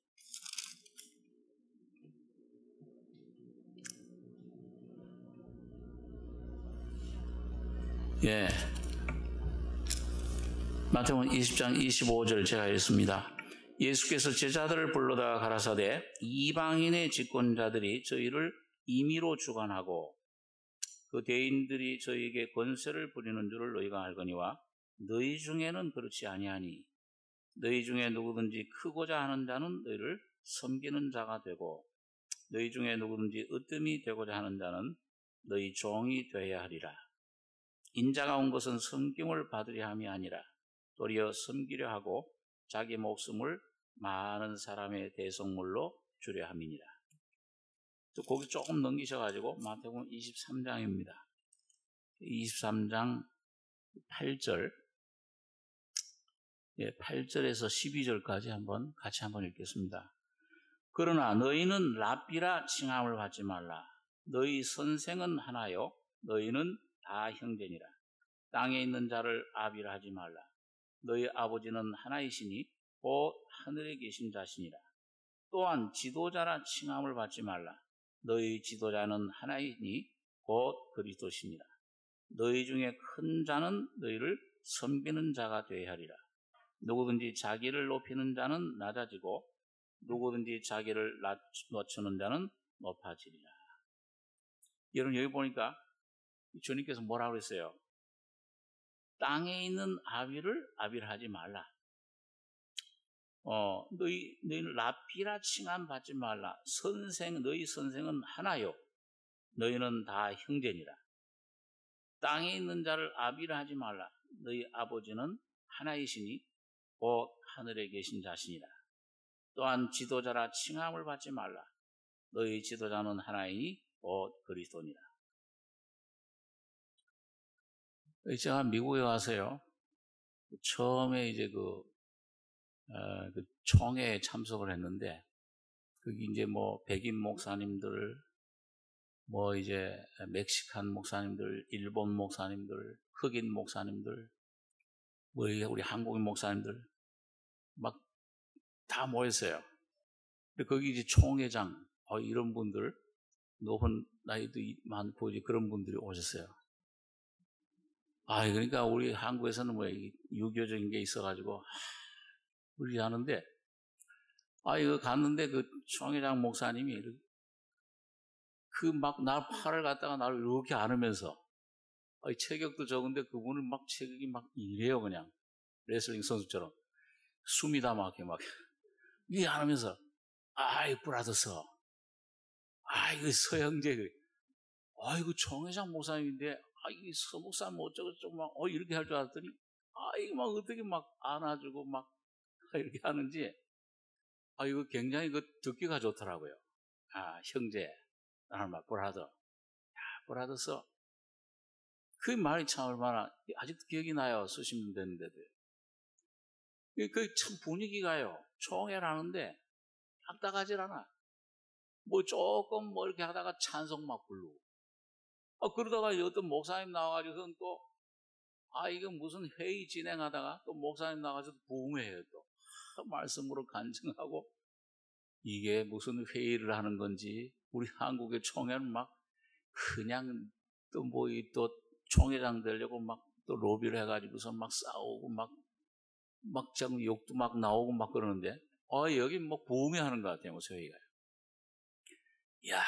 마태복음 20장 25절 제가 읽습니다. 예수께서 제자들을 불러다가 가라사대 이방인의 집권자들이 저희를 임의로 주관하고 그 대인들이 저희에게 권세를 부리는 줄을 너희가 알거니와 너희 중에는 그렇지 아니하니 너희 중에 누구든지 크고자 하는 자는 너희를 섬기는 자가 되고 너희 중에 누구든지 으뜸이 되고자 하는 자는 너희 종이 되어야 하리라. 인자가 온 것은 섬김을 받으려 함이 아니라 도리어 섬기려 하고 자기 목숨을 많은 사람의 대속물로 주려 함이니라. 거기 조금 넘기셔가지고 마태복음 23장입니다. 23장 8절, 8절에서 12절까지 같이 한번 읽겠습니다. 그러나 너희는 랍비라 칭함을 받지 말라. 너희 선생은 하나요. 너희는 다 형제니라. 땅에 있는 자를 아비라 하지 말라. 너희 아버지는 하나이시니 곧 하늘에 계신 자시니라. 또한 지도자라 칭함을 받지 말라. 너희 지도자는 하나이니 곧 그리스도시니라. 너희 중에 큰 자는 너희를 섬기는 자가 되어야 하리라. 누구든지 자기를 높이는 자는 낮아지고 누구든지 자기를 낮추는 자는 높아지리라. 여러분 여기 보니까 주님께서 뭐라고 그랬어요? 땅에 있는 아비를 하지 말라. 너희는 랍비라 칭함 받지 말라. 너희 선생은 하나요. 너희는 다 형제니라. 땅에 있는 자를 아비라 하지 말라. 너희 아버지는 하나이시니 곧 하늘에 계신 자시니라. 또한 지도자라 칭함을 받지 말라. 너희 지도자는 하나이니 곧 그리스도니라. 제가 미국에 와서요, 처음에 이제 그 총회에 참석을 했는데, 거기 이제 백인 목사님들, 이제 멕시칸 목사님들, 일본 목사님들, 흑인 목사님들, 우리 한국인 목사님들, 막 다 모였어요. 근데 거기 이제 총회장, 이런 분들, 높은 나이도 많고 이제 그런 분들이 오셨어요. 그러니까 우리 한국에서는 유교적인 게 있어가지고, 우리 하는데, 이거 갔는데 그 총회장 목사님이 날 팔을 갖다가 나를 이렇게 안으면서, 체격도 적은데 그분을 체격이 이래요, 그냥. 레슬링 선수처럼. 숨이 다 막혀, 이게 안으면서, 브라더서. 이거 서형제. 이거 총회장 목사님인데, 이 서목사님 어쩌고 이렇게 할 줄 알았더니, 이거 어떻게 안아주고 이렇게 하는지, 이거 굉장히 듣기가 좋더라고요. 형제. 나는 브라더. 브라더서. 그 말이 참 얼마나, 아직도 기억이 나요. 수십 년 됐는데도. 참 분위기가요. 총회를 하는데, 딱딱하질 않아. 조금 이렇게 하다가 찬송 부르고. 그러다가 어떤 목사님 나와가지고선 또, 이거 무슨 회의 진행하다가 또 목사님 나와서 부흥회예요, 또. 말씀으로 간증하고, 이게 무슨 회의를 하는 건지, 우리 한국의 총회는 그냥 또 총회장 되려고 또 로비를 해가지고서 싸우고 좀 욕도 나오고 그러는데, 여기 부흥회 하는 것 같아요, 회의가요. 이야,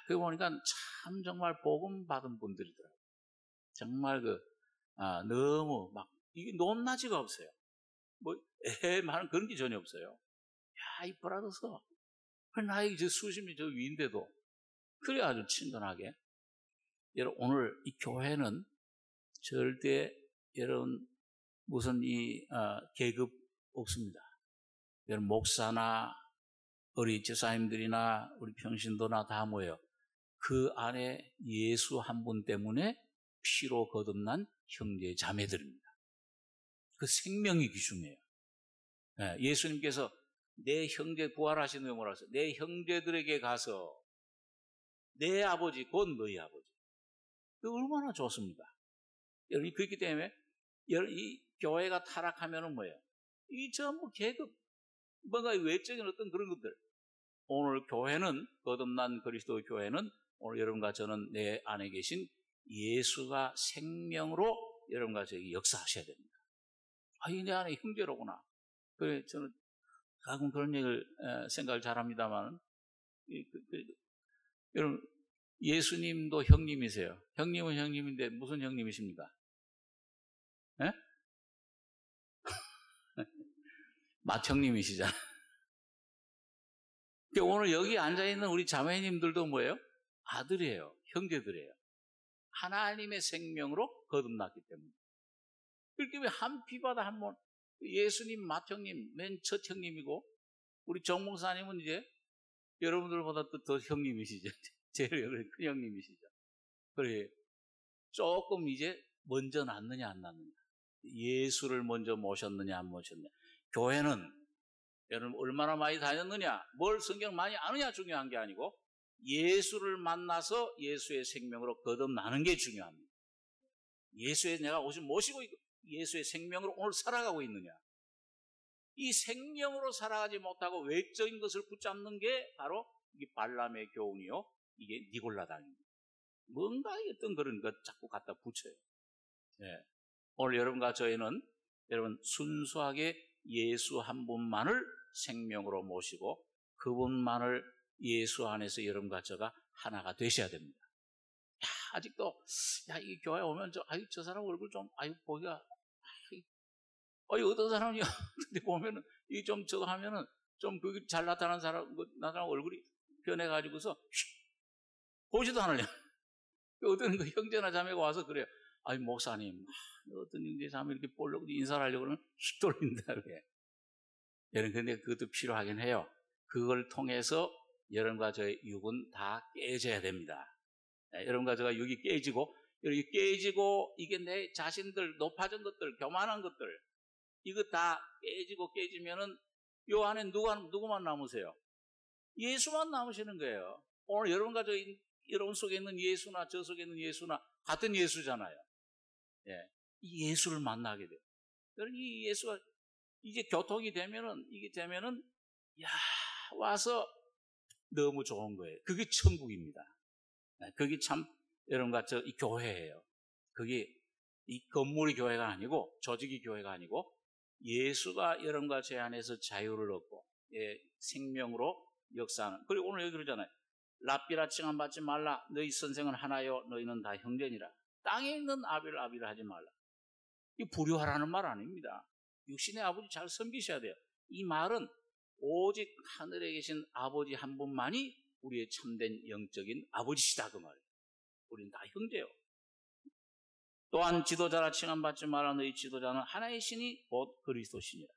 그거 보니까 참 정말 복음 받은 분들이더라고요. 정말 너무 이게 높낮이가 없어요. 많은 그런 게 전혀 없어요. 이 브라더서. 나이 수십 년 위인데도. 그래 아주 친근하게. 여러분, 오늘 이 교회는 절대, 여러분, 무슨 계급 없습니다. 여러분, 목사나, 우리 집사님들이나, 우리 평신도나 다 모여. 그 안에 예수 한 분 때문에 피로 거듭난 형제 자매들입니다. 그 생명이 귀중해요. 예수님께서 내 형제 부활하시는 뭐라 하세요? 내 형제들에게 가서 내 아버지 곧 너희 아버지. 그 얼마나 좋습니까? 여러분 그렇기 때문에 이 교회가 타락하면은 뭐예요? 이 전부 계급 뭔가 외적인 어떤 그런 것들. 오늘 교회는 거듭난 그리스도 교회는 오늘 여러분과 저는 내 안에 계신 예수가 생명으로 여러분과 저에게 역사하셔야 됩니다. 이 내 안에 형제로구나. 그래 저는 가끔 그런 얘기를 생각을 잘합니다만 여러분 예수님도 형님이세요. 형님은 형님인데 무슨 형님이십니까? 예? 맏형님이시잖아요. 그러니까 오늘 여기 앉아있는 우리 자매님들도 뭐예요? 아들이에요. 형제들이에요. 하나님의 생명으로 거듭났기 때문에. 그렇게 왜 한 피바다 한 번, 예수님 맏형님, 맨 첫 형님이고, 우리 정목사님은 이제 여러분들보다 또 더 형님이시죠. 제일 큰 형님이시죠. 그래, 조금 이제 먼저 낳느냐, 안 낳느냐. 예수를 먼저 모셨느냐, 안 모셨느냐. 교회는 여러분 얼마나 많이 다녔느냐, 뭘 성경 많이 아느냐 중요한 게 아니고, 예수를 만나서 예수의 생명으로 거듭나는 게 중요합니다. 예수의 내가 모시고 예수의 생명으로 오늘 살아가고 있느냐. 이 생명으로 살아가지 못하고 외적인 것을 붙잡는 게 바로 이게 발람의 교훈이요, 이게 니골라당입니다. 뭔가 어떤 그런 것 자꾸 갖다 붙여요. 예. 오늘 여러분과 저희는 여러분 순수하게 예수 한 분만을 생명으로 모시고 그분만을 예수 안에서 여러분과 저가 하나가 되셔야 됩니다. 야, 아직도 이 교회 오면 저 사람 얼굴 좀 보기가 어떤 사람이 근데 보면은 이 좀 저거 하면은 좀 그게 잘 나타나는 사람 얼굴이 변해가지고서 보지도 않으려. 어떤 그 형제나 자매가 와서 그래요. 목사님, 어떤 형제 자매 이렇게 보려고 인사를 하려고 그러면 휙 돌린다 그래. 여러분, 근데 그것도 필요하긴 해요. 그걸 통해서 여러분과 저의 육은 다 깨져야 됩니다. 여러분과 저가 육이 깨지고, 이렇게 깨지고, 이게 내 자신들, 높아진 것들, 교만한 것들, 이거 다 깨지면은 요 안에 누구만 남으세요? 예수만 남으시는 거예요. 오늘 여러분과 여러분 속에 있는 예수나 저 속에 있는 예수나 같은 예수잖아요. 예. 이 예수를 만나게 돼요. 여러분, 이 예수가 이제 교통이 되면은, 와서 너무 좋은 거예요. 그게 천국입니다. 그게 참, 여러분과 이 교회예요. 그게 이 건물이 교회가 아니고, 조직이 교회가 아니고, 예수가 여러분과 제 안에서 자유를 얻고, 생명으로 역사하는. 그리고 오늘 여기 그러잖아요. 랍비라 칭함받지 말라. 너희 선생은 하나요. 너희는 다 형제니라. 땅에 있는 아비를 하지 말라. 이 불효하라는 말 아닙니다. 육신의 아버지 잘 섬기셔야 돼요. 이 말은 오직 하늘에 계신 아버지 한 분만이 우리의 참된 영적인 아버지시다 그 말이에요. 우리는 다 형제요. 또한 지도자라 칭함받지 말라. 너희 지도자는 하나의 신이 곧 그리스도시니라.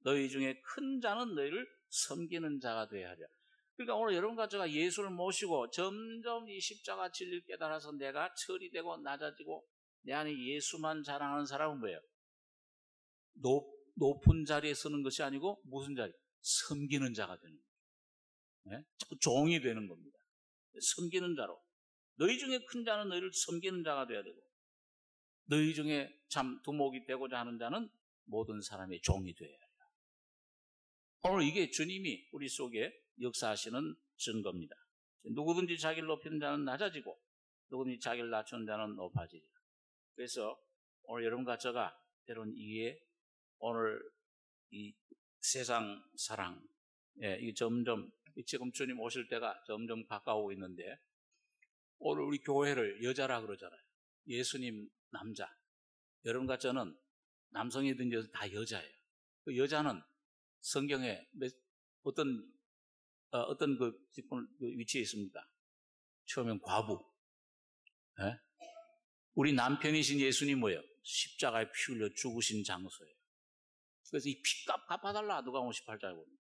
너희 중에 큰 자는 너희를 섬기는 자가 되어야 하리라. 그러니까 오늘 여러분과 제가 예수를 모시고 점점 이 십자가 진리를 깨달아서 내가 철이 되고 낮아지고 내 안에 예수만 자랑하는 사람은 뭐예요? 높은 자리에 서는 것이 아니고 무슨 자리? 섬기는 자가 되는 거예요. 네? 자꾸 종이 되는 겁니다. 섬기는 자로. 너희 중에 큰 자는 너희를 섬기는 자가 되어야 되고 너희 중에 참 두목이 되고자 하는 자는 모든 사람의 종이 되어야 해요. 오늘 이게 주님이 우리 속에 역사하시는 증거입니다. 누구든지 자기를 높이는 자는 낮아지고 누구든지 자기를 낮추는 자는 높아지리라. 그래서 오늘 여러분과 제가 여러분 이게 오늘 이 세상 사랑, 이게 점점 지금 주님 오실 때가 점점 가까우고 있는데 오늘 우리 교회를 여자라 그러잖아요. 예수님 남자. 여러분과 저는 남성이든 여자 다 여자예요. 그 여자는 성경에 어떤 그 위치에 있습니까? 처음엔 과부. 예? 우리 남편이신 예수님 뭐예요? 십자가에 피 흘려 죽으신 장소예요. 그래서 이 피값 갚아달라. 누가 58장에 보면.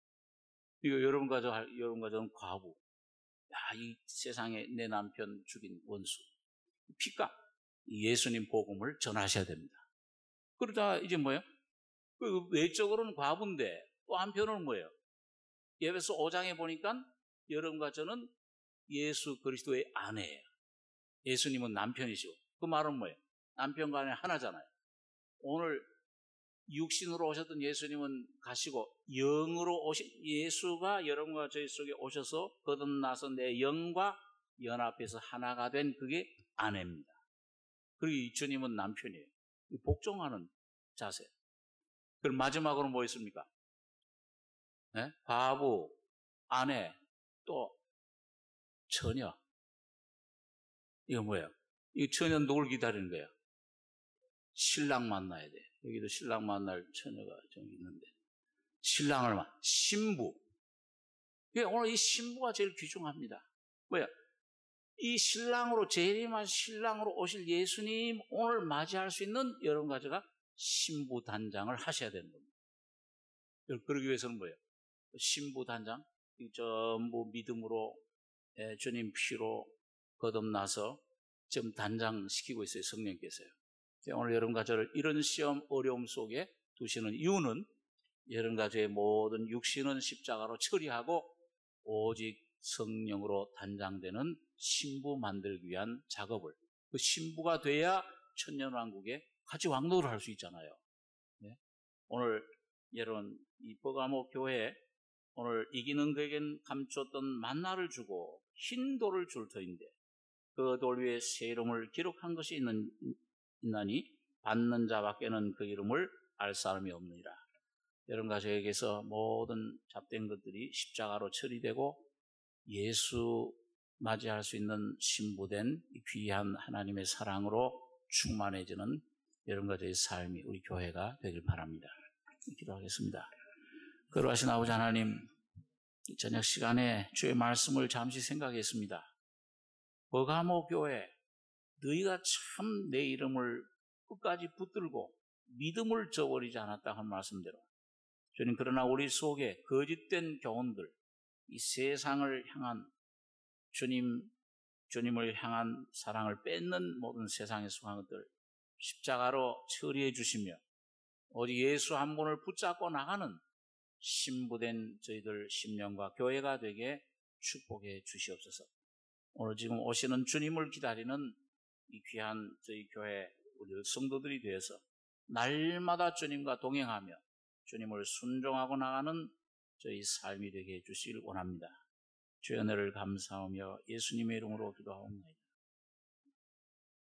이거 여러분과 저는 과부. 이 세상에 내 남편 죽인 원수. 피값. 예수님 복음을 전하셔야 됩니다. 그러다 이제 뭐예요? 그 외적으로는 과부인데 또 한편으로는 뭐예요? 에베소 5장에 보니까 여러분과 저는 예수 그리스도의 아내예요. 예수님은 남편이시고 그 말은 뭐예요? 남편과 아내 하나잖아요. 오늘 육신으로 오셨던 예수님은 가시고 영으로 오신 예수가 여러분과 저희 속에 오셔서 거듭나서 내 영과 연합해서 하나가 된 그게 아내입니다. 그리고 이 주님은 남편이에요. 복종하는 자세. 그럼 마지막으로 뭐 있습니까? 네? 과부, 아내, 또 처녀. 이거 뭐예요? 이 처녀 누굴 기다리는 거예요? 신랑 만나야 돼. 여기도 신랑 만날 처녀가 좀 있는데 신랑을 신부. 오늘 이 신부가 제일 귀중합니다. 뭐야? 이 신랑으로 재림한 신랑으로 오실 예수님 오늘 맞이할 수 있는 여러분 가지가 신부 단장을 하셔야 되는 겁니다. 그러기 위해서는 뭐예요? 신부 단장 전부 믿음으로 주님 피로 거듭나서 지금 단장시키고 있어요. 성령께서요. 오늘 여러분과 저를 이런 시험 어려움 속에 두시는 이유는 여러분과 저의 모든 육신은 십자가로 처리하고 오직 성령으로 단장되는 신부 만들기 위한 작업을, 그 신부가 돼야 천년왕국에 같이 왕노를 할 수 있잖아요. 네? 오늘 여러분 이 버가모 교회에 오늘 이기는 그에겐 감췄던 만나를 주고 흰 돌을 줄 터인데 그 돌 위에 새 이름을 기록한 것이 있나니 받는 자밖에는 그 이름을 알 사람이 없느니라. 여러분과 저에게서 모든 잡된 것들이 십자가로 처리되고 예수 맞이할 수 있는 신부된 귀한 하나님의 사랑으로 충만해지는 여러분과 저의 삶이 우리 교회가 되길 바랍니다. 기도하겠습니다. 거룩하신 아버지 하나님, 이 저녁 시간에 주의 말씀을 잠시 생각했습니다. 버가모 교회, 너희가 참 내 이름을 끝까지 붙들고 믿음을 저버리지 않았다 한 말씀대로 주님, 그러나 우리 속에 거짓된 교훈들, 이 세상을 향한 주님을 향한 사랑을 뺏는 모든 세상에 속한 것들 십자가로 처리해 주시며 오직 예수 한 분을 붙잡고 나가는 신부된 저희들 심령과 교회가 되게 축복해 주시옵소서. 오늘 지금 오시는 주님을 기다리는 이 귀한 저희 교회 우리 성도들이 되어서 날마다 주님과 동행하며 주님을 순종하고 나가는 저희 삶이 되게 해주시길 원합니다. 주의 은혜를 감사하며 예수님의 이름으로 기도하옵나이다.